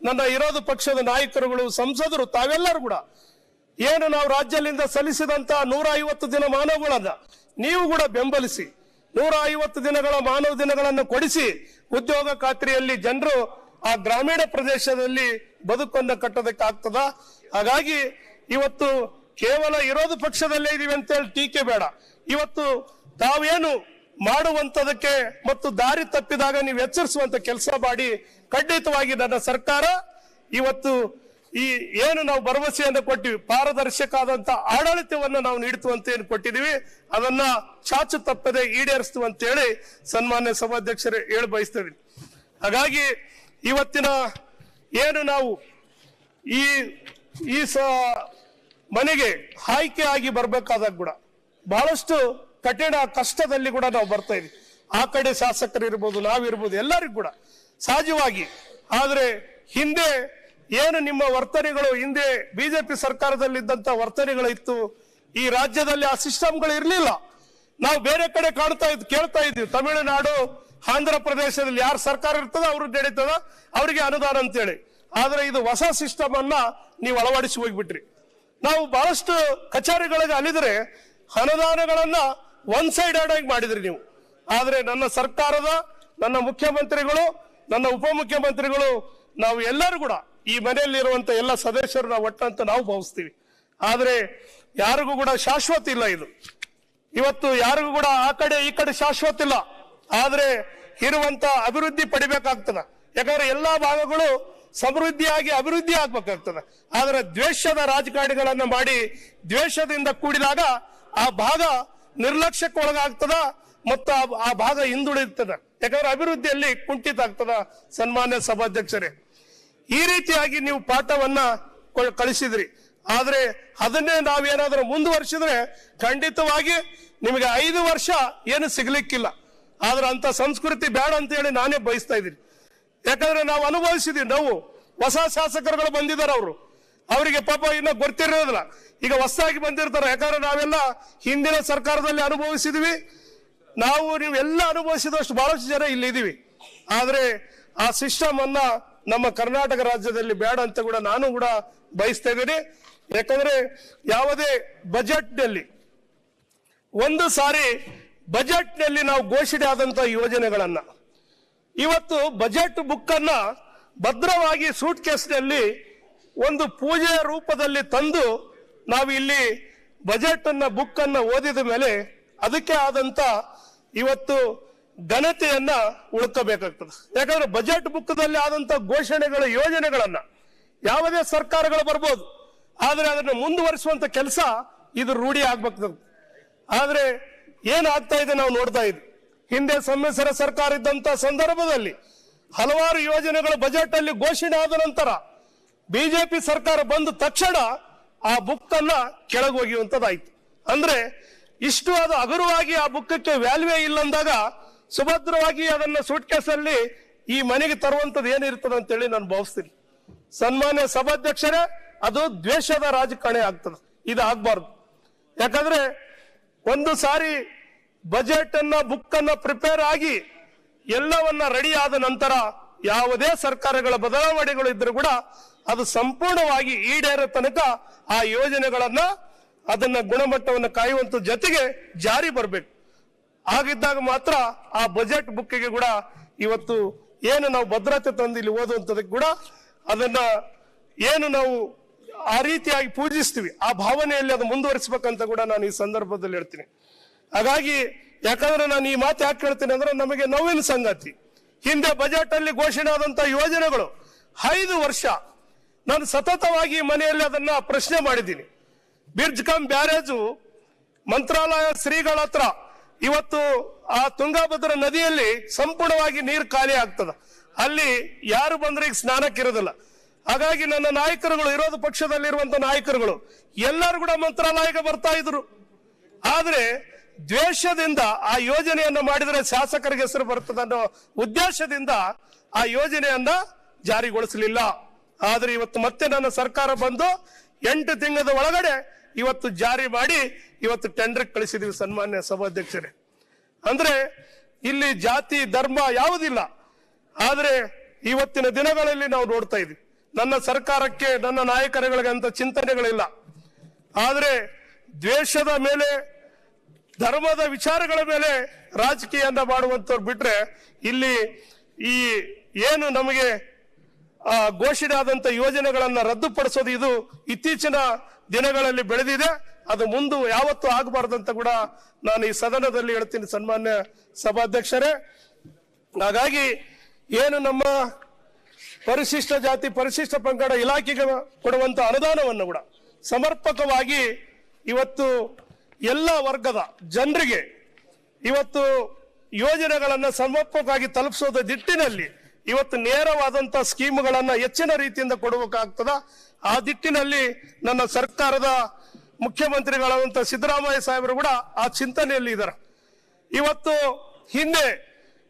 ನನ್ನ ವಿರೋಧ ಪಕ್ಷದ ನಾಯಕರುಗಳು, ಸಂಸದರು, ತಾವೆಲ್ಲರೂ ಕೂಡ ಏನು ನಾವು ರಾಜ್ಯದಿಂದ ಸಲ್ಲಿಸಿದಂತ 150 ದಿನ ಮಾನವಗಳನ್ನ ನೀವು ಕೂಡ ಬೆಂಬಲಿಸಿ 150 ದಿನಗಳ ಮಾನವ ದಿನಗಳನ್ನು ಕೊಡಿಸಿ ಉದ್ಯೋಗ ಖಾತ್ರಿಯಲ್ಲಿ ಜನರು ಆ ಗ್ರಾಮೀಣ ಪ್ರದೇಶದಲ್ಲಿ ಬದುಕನ್ನು ಕಟ್ಟೋದಕ್ಕೆ ಆಗ್ತದ. ಹಾಗಾಗಿ ಇವತ್ತು ಕೇವಲ ವಿರೋಧ ಪಕ್ಷದಲ್ಲೇ ಇದೀವಿ ಅಂತೇಳಿ ಟೀಕೆ ಬೇಡ. ಇವತ್ತು ತಾವೇನು ಮಾಡುವಂತದಕ್ಕೆ ಮತ್ತು ದಾರಿ ತಪ್ಪಿದಾಗ ನೀವು ಎಚ್ಚರಿಸುವಂತ ಕೆಲಸ ಮಾಡಿ ಖಂಡಿತವಾಗಿ ನನ್ನ ಸರ್ಕಾರ ಇವತ್ತು ಈ ಏನು ನಾವು ಭರವಸೆಯನ್ನು ಕೊಟ್ಟಿವಿ, ಪಾರದರ್ಶಕ ಆದಂತ ಆಡಳಿತವನ್ನು ನಾವು ನೀಡ್ತೀವಿ ಅಂತ ಏನು ಕೊಟ್ಟಿದೀವಿ ಅದನ್ನ ಚಾಚು ತಪ್ಪದೆ ಈಡೇರಿಸ್ತೀವಿ ಅಂತ ಹೇಳಿ ಸನ್ಮಾನ್ಯ ಸಭಾಧ್ಯಕ್ಷರೇ ಹೇಳಿ ಬಯಸ್ತೇವೆ. ಹಾಗಾಗಿ ಇವತ್ತಿನ ಏನು ನಾವು ಈ ಮನೆಗೆ ಆಯ್ಕೆ ಆಗಿ ಬರ್ಬೇಕಾದಾಗ ಕೂಡ ಬಹಳಷ್ಟು ಕಠಿಣ ಕಷ್ಟದಲ್ಲಿ ಕೂಡ ನಾವು ಬರ್ತಾ ಇದೀವಿ. ಆ ಕಡೆ ಶಾಸಕರು ಇರ್ಬೋದು, ನಾವಿರ್ಬೋದು, ಎಲ್ಲರಿಗೂ ಕೂಡ ಸಹಜವಾಗಿ. ಆದ್ರೆ ಹಿಂದೆ ಏನು ನಿಮ್ಮ ವರ್ತನೆಗಳು ಹಿಂದೆ ಬಿಜೆಪಿ ಸರ್ಕಾರದಲ್ಲಿದ್ದಂತ ವರ್ತನೆಗಳು ಇತ್ತು, ಈ ರಾಜ್ಯದಲ್ಲಿ ಆ ಸಿಸ್ಟಮ್ಗಳು ಇರ್ಲಿಲ್ಲ. ನಾವು ಬೇರೆ ಕಡೆ ಕೇಳ್ತಾ ಇದ್ವಿ, ತಮಿಳುನಾಡು, ಆಂಧ್ರ ಪ್ರದೇಶದಲ್ಲಿ ಯಾರು ಸರ್ಕಾರ ಇರ್ತದ ಅವ್ರು ನಡೀತದ, ಅವರಿಗೆ ಅನುದಾನ ಅಂತೇಳಿ. ಆದ್ರೆ ಇದು ಹೊಸ ಸಿಸ್ಟಮ್ ಅನ್ನ ನೀವು ಅಳವಡಿಸಿ ಹೋಗ್ಬಿಟ್ರಿ. ನಾವು ಬಹಳಷ್ಟು ಕಚೇರಿಗಳಿಗೆ ಅಲಿದ್ರೆ ಅನುದಾನಗಳನ್ನ ಒನ್ ಸೈಡೆಡ್ ಆಗಿ ಮಾಡಿದ್ರಿ ನೀವು. ಆದ್ರೆ ನನ್ನ ಸರ್ಕಾರದ, ನನ್ನ ಮುಖ್ಯಮಂತ್ರಿಗಳು, ನನ್ನ ಉಪಮುಖ್ಯಮಂತ್ರಿಗಳು, ನಾವು ಎಲ್ಲರೂ ಕೂಡ ಈ ಮನೆಯಲ್ಲಿರುವಂತ ಎಲ್ಲ ಸದಸ್ಯರು ನಾವು ಒಟ್ಟಂತ ನಾವು ಭಾವಿಸ್ತೀವಿ. ಆದ್ರೆ ಯಾರಿಗೂ ಕೂಡ ಶಾಶ್ವತ ಇಲ್ಲ ಇದು. ಇವತ್ತು ಯಾರಿಗೂ ಕೂಡ ಆ ಕಡೆ ಈ ಕಡೆ ಶಾಶ್ವತ ಇಲ್ಲ. ಆದ್ರೆ ಇರುವಂತ ಅಭಿವೃದ್ಧಿ ಪಡಿಬೇಕಾಗ್ತದ. ಯಾಕಂದ್ರೆ ಎಲ್ಲಾ ಭಾಗಗಳು ಸಮೃದ್ಧಿಯಾಗಿ ಅಭಿವೃದ್ಧಿ ಆಗ್ಬೇಕಾಗ್ತದೆ. ಆದ್ರೆ ದ್ವೇಷದ ರಾಜಕಾರಣಿಗಳನ್ನ ಮಾಡಿ ದ್ವೇಷದಿಂದ ಕೂಡಿದಾಗ ಆ ಭಾಗ ನಿರ್ಲಕ್ಷ್ಯಕ್ಕೆ ಒಳಗಾಗ್ತದ ಮತ್ತು ಆ ಭಾಗ ಹಿಂದುಳಿತದ. ಯಾಕಂದ್ರೆ ಅಭಿವೃದ್ಧಿಯಲ್ಲಿ ಕುಂಠಿತ ಆಗ್ತದ. ಸನ್ಮಾನ್ಯ ಸಭಾಧ್ಯಕ್ಷರೇ, ಈ ರೀತಿಯಾಗಿ ನೀವು ಪಾಠವನ್ನ ಕಳಿಸಿದ್ರಿ. ಆದ್ರೆ ಅದನ್ನೇ ನಾವೇನಾದ್ರೂ ಮುಂದುವರಿಸಿದ್ರೆ ಖಂಡಿತವಾಗಿ ನಿಮಗೆ 5 ವರ್ಷ ಏನು ಸಿಗ್ಲಿಕ್ಕಿಲ್ಲ. ಆದ್ರೆ ಅಂತ ಸಂಸ್ಕೃತಿ ಬೇಡ ಅಂತ ಹೇಳಿ ನಾನೇ ಬಯಸ್ತಾ ಇದ್ದೀನಿ. ಯಾಕಂದ್ರೆ ನಾವು ಅನುಭವಿಸಿದೀವಿ. ನಾವು ಹೊಸ ಶಾಸಕರುಗಳು ಬಂದಿದ್ದಾರೆ, ಅವರಿಗೆ ಪಾಪ ಇನ್ನ ಗೊತ್ತಿರೋದಿಲ್ಲ, ಈಗ ಹೊಸದಾಗಿ ಬಂದಿರ್ತಾರೆ. ಯಾಕಂದ್ರೆ ನಾವೆಲ್ಲ ಹಿಂದಿನ ಸರ್ಕಾರದಲ್ಲಿ ಅನುಭವಿಸಿದ್ವಿ. ನೀವೆಲ್ಲ ಅನುಭವಿಸಿದಷ್ಟು ಬಹಳಷ್ಟು ಜನ ಇಲ್ಲಿ ಇದೀವಿ. ಆದ್ರೆ ಆ ಸಿಸ್ಟಮ್ ಅನ್ನ ನಮ್ಮ ಕರ್ನಾಟಕ ರಾಜ್ಯದಲ್ಲಿ ಬೇಡ ಅಂತ ಕೂಡ ನಾನು ಕೂಡ ಬಯಸ್ತಾ ಇದ್ದೀನಿ. ಯಾಕಂದ್ರೆ ಯಾವುದೇ ಬಜೆಟ್ ನಲ್ಲಿ ಒಂದು ಸಾರಿ ಬಜೆಟ್ ನಲ್ಲಿ ನಾವು ಘೋಷಣೆ ಆದಂತ ಯೋಜನೆಗಳನ್ನ ಇವತ್ತು ಬಜೆಟ್ ಬುಕ್ ಅನ್ನ ಭದ್ರವಾಗಿ ಸೂಟ್ ಕೇಸ್ನಲ್ಲಿ ಒಂದು ಪೂಜೆಯ ರೂಪದಲ್ಲಿ ತಂದು ನಾವು ಇಲ್ಲಿ ಬಜೆಟ್ ಅನ್ನ ಬುಕ್ ಅನ್ನ ಓದಿದ ಮೇಲೆ ಅದಕ್ಕೆ ಆದಂತ ಇವತ್ತು ಘನತೆಯನ್ನ ಉಳ್ಕೋಬೇಕಾಗ್ತದೆ. ಯಾಕಂದ್ರೆ ಬಜೆಟ್ ಬುಕ್ದಲ್ಲಿ ಆದಂತ ಘೋಷಣೆಗಳ ಯೋಜನೆಗಳನ್ನ ಯಾವುದೇ ಸರ್ಕಾರಗಳು ಬರ್ಬೋದು, ಆದ್ರೆ ಅದನ್ನು ಮುಂದುವರಿಸುವಂತ ಕೆಲಸ ಇದು ರೂಢಿ ಆಗ್ಬೇಕಾಗ್ತದೆ. ಆದ್ರೆ ಏನಾಗ್ತಾ ಇದೆ ನಾವು ನೋಡ್ತಾ ಇದ್ವಿ. ಹಿಂದೆ ಸಮ್ಮಿಶ್ರ ಸರ್ಕಾರ ಇದ್ದಂತ ಸಂದರ್ಭದಲ್ಲಿ ಹಲವಾರು ಯೋಜನೆಗಳು ಬಜೆಟ್ ಅಲ್ಲಿ ಘೋಷಣೆ ಆದ ನಂತರ ಬಿಜೆಪಿ ಸರ್ಕಾರ ಬಂದ ತಕ್ಷಣ ಆ ಬುಕ್ ಅನ್ನ ಕೆಳಗೋಗಿರುವಂತದ್ದಾಯ್ತು. ಅಂದ್ರೆ ಇಷ್ಟು ಅದು ಹಗುರವಾಗಿ ಆ ಬುಕ್ಕಕ್ಕೆ ವ್ಯಾಲ್ಯೂವೇ ಇಲ್ಲ ಅಂದಾಗ ಸುಭದ್ರವಾಗಿ ಅದನ್ನ ಸೂಟ್ ಕೇಸಲ್ಲಿ ಈ ಮನೆಗೆ ತರುವಂತದ್ದು ಏನಿರ್ತದೆ ಅಂತೇಳಿ ನಾನು ಭಾವಿಸ್ತೀನಿ. ಸನ್ಮಾನ್ಯ ಸಭಾಧ್ಯಕ್ಷರೇ, ಅದು ದ್ವೇಷದ ರಾಜಕಾರಣಿ ಆಗ್ತದೆ. ಇದು ಆಗ್ಬಾರ್ದು. ಯಾಕಂದ್ರೆ ಒಂದು ಸಾರಿ ಬಜೆಟ್ ಅನ್ನ ಬುಕ್ ಅನ್ನ ಪ್ರಿಪೇರ್ ಆಗಿ ಎಲ್ಲವನ್ನ ರೆಡಿ ಆದ ನಂತರ ಯಾವುದೇ ಸರ್ಕಾರಗಳ ಬದಲಾವಣೆಗಳು ಇದ್ರೂ ಕೂಡ ಅದು ಸಂಪೂರ್ಣವಾಗಿ ಈಡೇರೋ ತನಕ ಆ ಯೋಜನೆಗಳನ್ನ ಅದನ್ನ ಗುಣಮಟ್ಟವನ್ನು ಕಾಯುವಂತ ಜೊತೆಗೆ ಜಾರಿ ಬರಬೇಕು. ಆಗಿದ್ದಾಗ ಮಾತ್ರ ಆ ಬಜೆಟ್ ಬುಕ್ಕಿಗೆ ಕೂಡ ಇವತ್ತು ಏನು ನಾವು ಭದ್ರತೆ ತಂದು ಇಲ್ಲಿ ಓದುವಂತದಕ್ಕೆ ಕೂಡ ಅದನ್ನ ಏನು ನಾವು ಆ ರೀತಿಯಾಗಿ ಪೂಜಿಸ್ತೀವಿ ಆ ಭಾವನೆಯಲ್ಲಿ ಅದು ಮುಂದುವರಿಸಬೇಕಂತ ಕೂಡ ನಾನು ಈ ಸಂದರ್ಭದಲ್ಲಿ ಹೇಳ್ತೀನಿ. ಹಾಗಾಗಿ ಯಾಕಂದ್ರೆ ನಾನು ಈ ಮಾತು ಯಾಕೆ ಹೇಳ್ತೀನಿ ಅಂದ್ರೆ ನಮಗೆ ನೋವಿನ ಸಂಗತಿ, ಹಿಂದೆ ಬಜೆಟ್ ಅಲ್ಲಿ ಘೋಷಣೆ ಆದಂತ ಯೋಜನೆಗಳು 5 ವರ್ಷ ನಾನು ಸತತವಾಗಿ ಮನೆಯಲ್ಲಿ ಅದನ್ನ ಪ್ರಶ್ನೆ ಮಾಡಿದ್ದೀನಿ. ಬಿರ್ಜ್ ಕಮ್ ಬ್ಯಾರೇಜು ಮಂತ್ರಾಲಯ ಶ್ರೀಗಳ ಹತ್ರ ಇವತ್ತು ಆ ತುಂಗಾಭದ್ರಾ ನದಿಯಲ್ಲಿ ಸಂಪೂರ್ಣವಾಗಿ ನೀರು ಖಾಲಿ ಆಗ್ತದ, ಅಲ್ಲಿ ಯಾರು ಬಂದ್ರೆ ಈಗ ಸ್ನಾನಕ್ಕಿರೋದಿಲ್ಲ. ಹಾಗಾಗಿ ನನ್ನ ನಾಯಕರುಗಳು, ವಿರೋಧ ಪಕ್ಷದಲ್ಲಿರುವಂತ ನಾಯಕರುಗಳು ಎಲ್ಲರೂ ಕೂಡ ಮಂತ್ರಾಲಯಕ್ಕೆ ಬರ್ತಾ ಇದ್ರು. ಆದ್ರೆ ದ್ವೇಷದಿಂದ ಆ ಯೋಜನೆಯನ್ನ ಮಾಡಿದ್ರೆ ಶಾಸಕರಿಗೆ ಹೆಸರು ಬರ್ತದೆ ಅನ್ನೋ ಉದ್ದೇಶದಿಂದ ಆ ಯೋಜನೆಯನ್ನ ಜಾರಿಗೊಳಿಸಲಿಲ್ಲ. ಆದ್ರೆ ಇವತ್ತು ಮತ್ತೆ ನನ್ನ ಸರ್ಕಾರ ಬಂದು 8 ತಿಂಗಳ ಒಳಗಡೆ ಇವತ್ತು ಜಾರಿ ಮಾಡಿ ಇವತ್ತು ಟೆಂಡರ್ ಕಳಿಸಿದೀವಿ ಸನ್ಮಾನ್ಯ ಸಭಾಧ್ಯಕ್ಷರೇ. ಅಂದ್ರೆ ಇಲ್ಲಿ ಜಾತಿ ಧರ್ಮ ಯಾವುದಿಲ್ಲ. ಆದ್ರೆ ಇವತ್ತಿನ ದಿನಗಳಲ್ಲಿ ನಾವು ನೋಡ್ತಾ ಇದ್ವಿ, ನನ್ನ ಸರ್ಕಾರಕ್ಕೆ ನನ್ನ ನಾಯಕರುಗಳಿಗೆ ಅಂತ ಚಿಂತನೆಗಳಿಲ್ಲ. ಆದ್ರೆ ದ್ವೇಷದ ಮೇಲೆ, ಧರ್ಮದ ವಿಚಾರಗಳ ಮೇಲೆ ರಾಜಕೀಯನ ಮಾಡುವಂತವ್ರು ಬಿಟ್ರೆ ಇಲ್ಲಿ ಈ ಏನು ನಮಗೆ ಘೋಷಣೆ ಆದಂತ ಯೋಜನೆಗಳನ್ನ ರದ್ದುಪಡಿಸೋದು ಇದು ಇತ್ತೀಚಿನ ದಿನಗಳಲ್ಲಿ ಬೆಳೆದಿದೆ. ಅದು ಮುಂದೆ ಯಾವತ್ತೂ ಆಗಬಾರ್ದಂತ ಕೂಡ ನಾನು ಈ ಸದನದಲ್ಲಿ ಹೇಳ್ತೀನಿ ಸನ್ಮಾನ್ಯ ಸಭಾಧ್ಯಕ್ಷರೇ. ಹಾಗಾಗಿ ಏನು ನಮ್ಮ ಪರಿಶಿಷ್ಟ ಜಾತಿ ಪರಿಶಿಷ್ಟ ಪಂಗಡ ಇಲಾಖೆಗೆ ಕೊಡುವಂತ ಅನುದಾನವನ್ನು ಕೂಡ ಸಮರ್ಪಕವಾಗಿ ಇವತ್ತು ಎಲ್ಲ ವರ್ಗದ ಜನರಿಗೆ ಇವತ್ತು ಯೋಜನೆಗಳನ್ನ ಸಮರ್ಪಕವಾಗಿ ತಲುಪಿಸೋದ ದಿಟ್ಟಿನಲ್ಲಿ ಇವತ್ತು ನೇರವಾದಂತ ಸ್ಕೀಮ್ಗಳನ್ನ ಹೆಚ್ಚಿನ ರೀತಿಯಿಂದ ಕೊಡಬೇಕಾಗ್ತದ. ಆ ದಿಟ್ಟಿನಲ್ಲಿ ನನ್ನ ಸರ್ಕಾರದ ಮುಖ್ಯಮಂತ್ರಿಗಳಾದಂತ ಸಿದ್ದರಾಮಯ್ಯ ಸಾಹೇಬರು ಕೂಡ ಆ ಚಿಂತನೆಯಲ್ಲಿ ಇದ್ದಾರೆ. ಇವತ್ತು ಹಿಂದೆ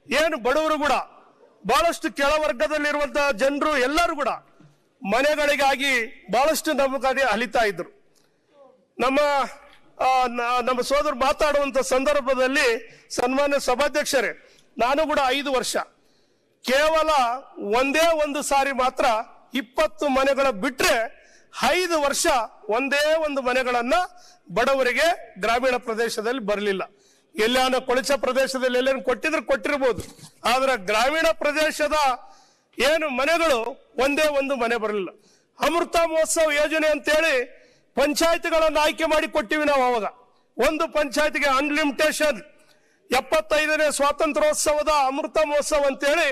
ಏನು ಬಡವರು ಕೂಡ ಬಹಳಷ್ಟು ಕೆಳವರ್ಗದಲ್ಲಿರುವಂತಹ ಜನರು ಎಲ್ಲರೂ ಕೂಡ ಮನೆಗಳಿಗಾಗಿ ಬಹಳಷ್ಟು ನಮಗಾಗಿ ಅಲಿತಾ ಇದ್ರು. ನಮ್ಮ ಸೋದರು ಮಾತಾಡುವಂತ ಸಂದರ್ಭದಲ್ಲಿ ಸನ್ಮಾನ್ಯ ಸಭಾಧ್ಯಕ್ಷರೇ, ನಾನು ಕೂಡ 5 ವರ್ಷ ಕೇವಲ ಒಂದೇ ಒಂದು ಸಾರಿ ಮಾತ್ರ 20 ಮನೆಗಳ ಬಿಟ್ರೆ 5 ವರ್ಷ ಒಂದೇ ಒಂದು ಮನೆಗಳನ್ನ ಬಡವರಿಗೆ ಗ್ರಾಮೀಣ ಪ್ರದೇಶದಲ್ಲಿ ಬರಲಿಲ್ಲ. ಎಲ್ಲಾನ ಕೊಳಚ ಪ್ರದೇಶದಲ್ಲಿ ಎಲ್ಲೇನು ಕೊಟ್ಟಿರ್ಬೋದು, ಆದ್ರೆ ಗ್ರಾಮೀಣ ಪ್ರದೇಶದ ಏನು ಮನೆಗಳು ಒಂದೇ ಒಂದು ಮನೆ ಬರಲಿಲ್ಲ. ಅಮೃತ ಮಹೋತ್ಸವ ಯೋಜನೆ ಅಂತೇಳಿ ಪಂಚಾಯತ್ಗಳನ್ನ ಆಯ್ಕೆ ಮಾಡಿ ಕೊಟ್ಟಿವಿ ನಾವು. ಅವಾಗ ಒಂದು ಪಂಚಾಯತ್ಗೆ ಅನ್ಲಿಮಿಟೇಷನ್ 75ನೇ ಸ್ವಾತಂತ್ರ್ಯೋತ್ಸವದ ಅಮೃತ ಮಹೋತ್ಸವ ಅಂತೇಳಿ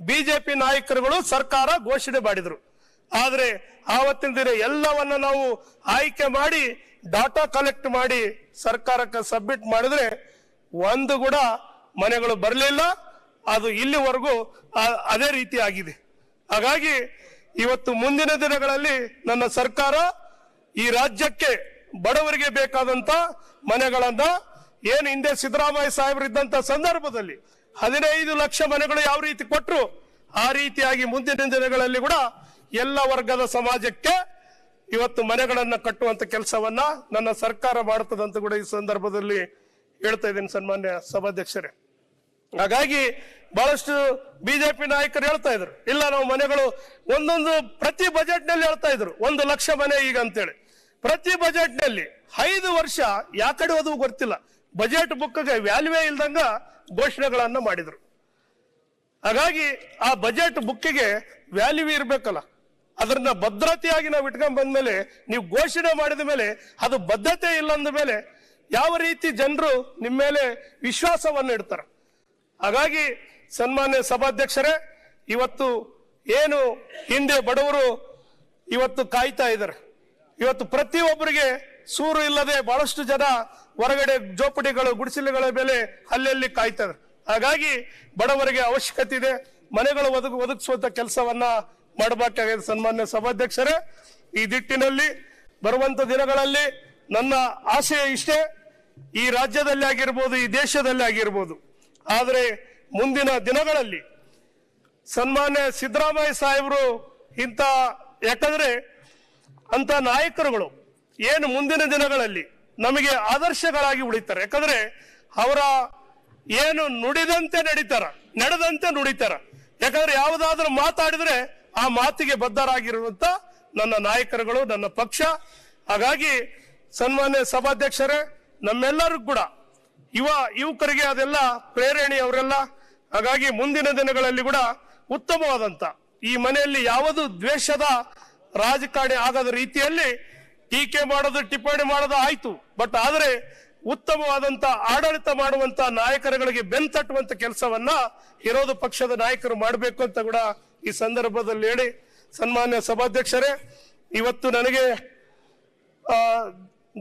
ಬಿಜೆಪಿ ನಾಯಕರುಗಳು ಸರ್ಕಾರ ಘೋಷಣೆ ಮಾಡಿದ್ರು. ಆದ್ರೆ ಆವತ್ತಿನ ದಿನ ಎಲ್ಲವನ್ನ ನಾವು ಆಯ್ಕೆ ಮಾಡಿ ಡಾಟಾ ಕಲೆಕ್ಟ್ ಮಾಡಿ ಸರ್ಕಾರಕ್ಕೆ ಸಬ್ಮಿಟ್ ಮಾಡಿದ್ರೆ ಒಂದು ಕೂಡ ಮನೆಗಳು ಬರಲಿಲ್ಲ. ಅದು ಇಲ್ಲಿವರೆಗೂ ಅದೇ ರೀತಿ ಆಗಿದೆ. ಹಾಗಾಗಿ ಇವತ್ತು ಮುಂದಿನ ದಿನಗಳಲ್ಲಿ ನನ್ನ ಸರ್ಕಾರ ಈ ರಾಜ್ಯಕ್ಕೆ ಬಡವರಿಗೆ ಬೇಕಾದಂತ ಮನೆಗಳನ್ನ ಏನು ಹಿಂದೆ ಸಿದ್ದರಾಮಯ್ಯ ಸಾಹೇಬರು ಇದ್ದಂತ ಸಂದರ್ಭದಲ್ಲಿ 15 ಲಕ್ಷ ಮನೆಗಳು ಯಾವ ರೀತಿ ಕೊಟ್ಟರು ಆ ರೀತಿಯಾಗಿ ಮುಂದಿನ ದಿನಗಳಲ್ಲಿ ಕೂಡ ಎಲ್ಲ ವರ್ಗದ ಸಮಾಜಕ್ಕೆ ಇವತ್ತು ಮನೆಗಳನ್ನ ಕಟ್ಟುವಂತ ಕೆಲಸವನ್ನ ನನ್ನ ಸರ್ಕಾರ ಮಾಡುತ್ತದಂತ ಕೂಡ ಈ ಸಂದರ್ಭದಲ್ಲಿ ಹೇಳ್ತಾ ಇದ್ದೀನಿ ಸನ್ಮಾನ್ಯ ಸಭಾಧ್ಯಕ್ಷರೇ. ಹಾಗಾಗಿ ಬಹಳಷ್ಟು ಬಿಜೆಪಿ ನಾಯಕರು ಹೇಳ್ತಾ ಇದ್ರು, ಇಲ್ಲ ನಾವು ಮನೆಗಳು ಒಂದೊಂದು ಪ್ರತಿ ಬಜೆಟ್ ನಲ್ಲಿ ಹೇಳ್ತಾ ಇದ್ರು 1 ಲಕ್ಷ ಮನೆ ಈಗ ಅಂತೇಳಿ. ಪ್ರತಿ ಬಜೆಟ್ ನಲ್ಲಿ 5 ವರ್ಷ ಯಾ ಕಡೆ ಹೋದ್ವು ಗೊತ್ತಿಲ್ಲ, ಬಜೆಟ್ ಬುಕ್ಗೆ ವ್ಯಾಲ್ಯೂವೇ ಇಲ್ದಂಗ ಘೋಷಣೆಗಳನ್ನ ಮಾಡಿದ್ರು. ಹಾಗಾಗಿ ಆ ಬಜೆಟ್ ಬುಕ್ಕಿಗೆ ವ್ಯಾಲ್ಯೂ ಇರ್ಬೇಕಲ್ಲ, ಅದನ್ನ ಭದ್ರತೆಯಾಗಿ ನಾವು ಇಟ್ಕೊಂಡ್ ಬಂದ್ಮೇಲೆ ನೀವು ಘೋಷಣೆ ಮಾಡಿದ ಮೇಲೆ ಅದು ಬದ್ಧತೆ ಇಲ್ಲ ಅಂದ ಮೇಲೆ ಯಾವ ರೀತಿ ಜನರು ನಿಮ್ಮ ಮೇಲೆ ವಿಶ್ವಾಸವನ್ನು ಇಡ್ತಾರೆ. ಹಾಗಾಗಿ ಸನ್ಮಾನ್ಯ ಸಭಾಧ್ಯಕ್ಷರೇ, ಇವತ್ತು ಏನು ಹಿಂದೆ ಬಡವರು ಇವತ್ತು ಕಾಯ್ತಾ ಇದ್ದಾರೆ, ಇವತ್ತು ಪ್ರತಿಯೊಬ್ಬರಿಗೆ ಸೂರು ಇಲ್ಲದೆ ಬಹಳಷ್ಟು ಜನ ಹೊರಗಡೆ ಜೋಪಡಿಗಳು ಗುಡಿಸಲುಗಳ ಮೇಲೆ ಅಲ್ಲೆಲ್ಲಿ ಕಾಯ್ತಾ ಇದ್ದಾರೆ. ಹಾಗಾಗಿ ಬಡವರಿಗೆ ಅವಶ್ಯಕತೆ ಇದೆ, ಮನೆಗಳು ಒದಗಿಸುವಂತ ಕೆಲಸವನ್ನ ಮಾಡಬೇಕಾಗಿದೆ. ಸನ್ಮಾನ್ಯ ಸಭಾಧ್ಯಕ್ಷರೇ, ಈ ದಿಟ್ಟಿನಲ್ಲಿ ಬರುವಂತ ದಿನಗಳಲ್ಲಿ ನನ್ನ ಆಶಯ ಇಷ್ಟೇ, ಈ ರಾಜ್ಯದಲ್ಲಿ ಆಗಿರ್ಬೋದು, ಈ ದೇಶದಲ್ಲಿ ಆಗಿರ್ಬೋದು, ಆದರೆ ಮುಂದಿನ ದಿನಗಳಲ್ಲಿ ಸನ್ಮಾನ್ಯ ಸಿದ್ದರಾಮಯ್ಯ ಸಾಹೇಬರು ಯಾಕಂದ್ರೆ ಅಂತ ನಾಯಕರುಗಳು ಏನು ಮುಂದಿನ ದಿನಗಳಲ್ಲಿ ನಮಗೆ ಆದರ್ಶಗಳಾಗಿ ಉಳಿತಾರೆ. ಯಾಕಂದ್ರೆ ಅವರ ಏನು ನುಡಿದಂತೆ ನಡೀತಾರ, ನಡೆದಂತೆ ನುಡಿತಾರ. ಯಾಕಂದ್ರೆ ಯಾವುದಾದ್ರೂ ಮಾತಾಡಿದ್ರೆ ಆ ಮಾತಿಗೆ ಬದ್ಧರಾಗಿರುವಂತ ನನ್ನ ನಾಯಕರುಗಳು, ನನ್ನ ಪಕ್ಷ. ಹಾಗಾಗಿ ಸನ್ಮಾನ್ಯ ಸಭಾಧ್ಯಕ್ಷರೇ, ನಮ್ಮೆಲ್ಲರೂ ಕೂಡ ಯುವಕರಿಗೆ ಅದೆಲ್ಲ ಪ್ರೇರಣೆ ಅವರೆಲ್ಲ. ಹಾಗಾಗಿ ಮುಂದಿನ ದಿನಗಳಲ್ಲಿ ಕೂಡ ಉತ್ತಮವಾದಂತ ಈ ಮನೆಯಲ್ಲಿ ಯಾವುದು ದ್ವೇಷದ ರಾಜಕಾರಣಿ ಆಗದ ರೀತಿಯಲ್ಲಿ ಟೀಕೆ ಮಾಡೋದು, ಟಿಪ್ಪಣಿ ಮಾಡೋದು ಆಯ್ತು. ಬಟ್ ಆದ್ರೆ ಉತ್ತಮವಾದಂತ ಆಡಳಿತ ಮಾಡುವಂತ ನಾಯಕರುಗಳಿಗೆ ಬೆನ್ತಟ್ಟುವಂತ ಕೆಲಸವನ್ನ ವಿರೋಧ ಪಕ್ಷದ ನಾಯಕರು ಮಾಡಬೇಕು ಅಂತ ಕೂಡ ಈ ಸಂದರ್ಭದಲ್ಲಿ ಹೇಳಿ, ಸನ್ಮಾನ್ಯ ಸಭಾಧ್ಯಕ್ಷರೇ, ಇವತ್ತು ನನಗೆ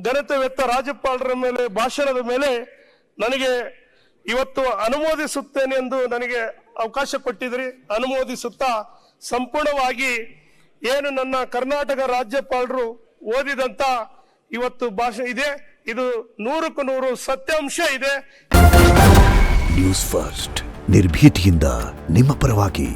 ಘನತೆವೆತ್ತ ರಾಜ್ಯಪಾಲರ ಮೇಲೆ ಭಾಷಣದ ಮೇಲೆ ನನಗೆ ಇವತ್ತು ಅನುಮೋದಿಸುತ್ತೇನೆ ಎಂದು ನನಗೆ ಅವಕಾಶ ಕೊಟ್ಟಿದ್ರಿ. ಅನುಮೋದಿಸುತ್ತಾ ಸಂಪೂರ್ಣವಾಗಿ ಏನು ನನ್ನ ಕರ್ನಾಟಕ ರಾಜ್ಯಪಾಲರು ಓದಿದಂತ ಇವತ್ತು ಭಾಷೆ ಇದೆ, ಇದು 100ಕ್ಕೆ 100 ಸತ್ಯಾಂಶ ಇದೆ. ನ್ಯೂಸ್ ಫಸ್ಟ್ ನಿರ್ಭೀತಿಯಿಂದ ನಿಮ್ಮ ಪರವಾಗಿ.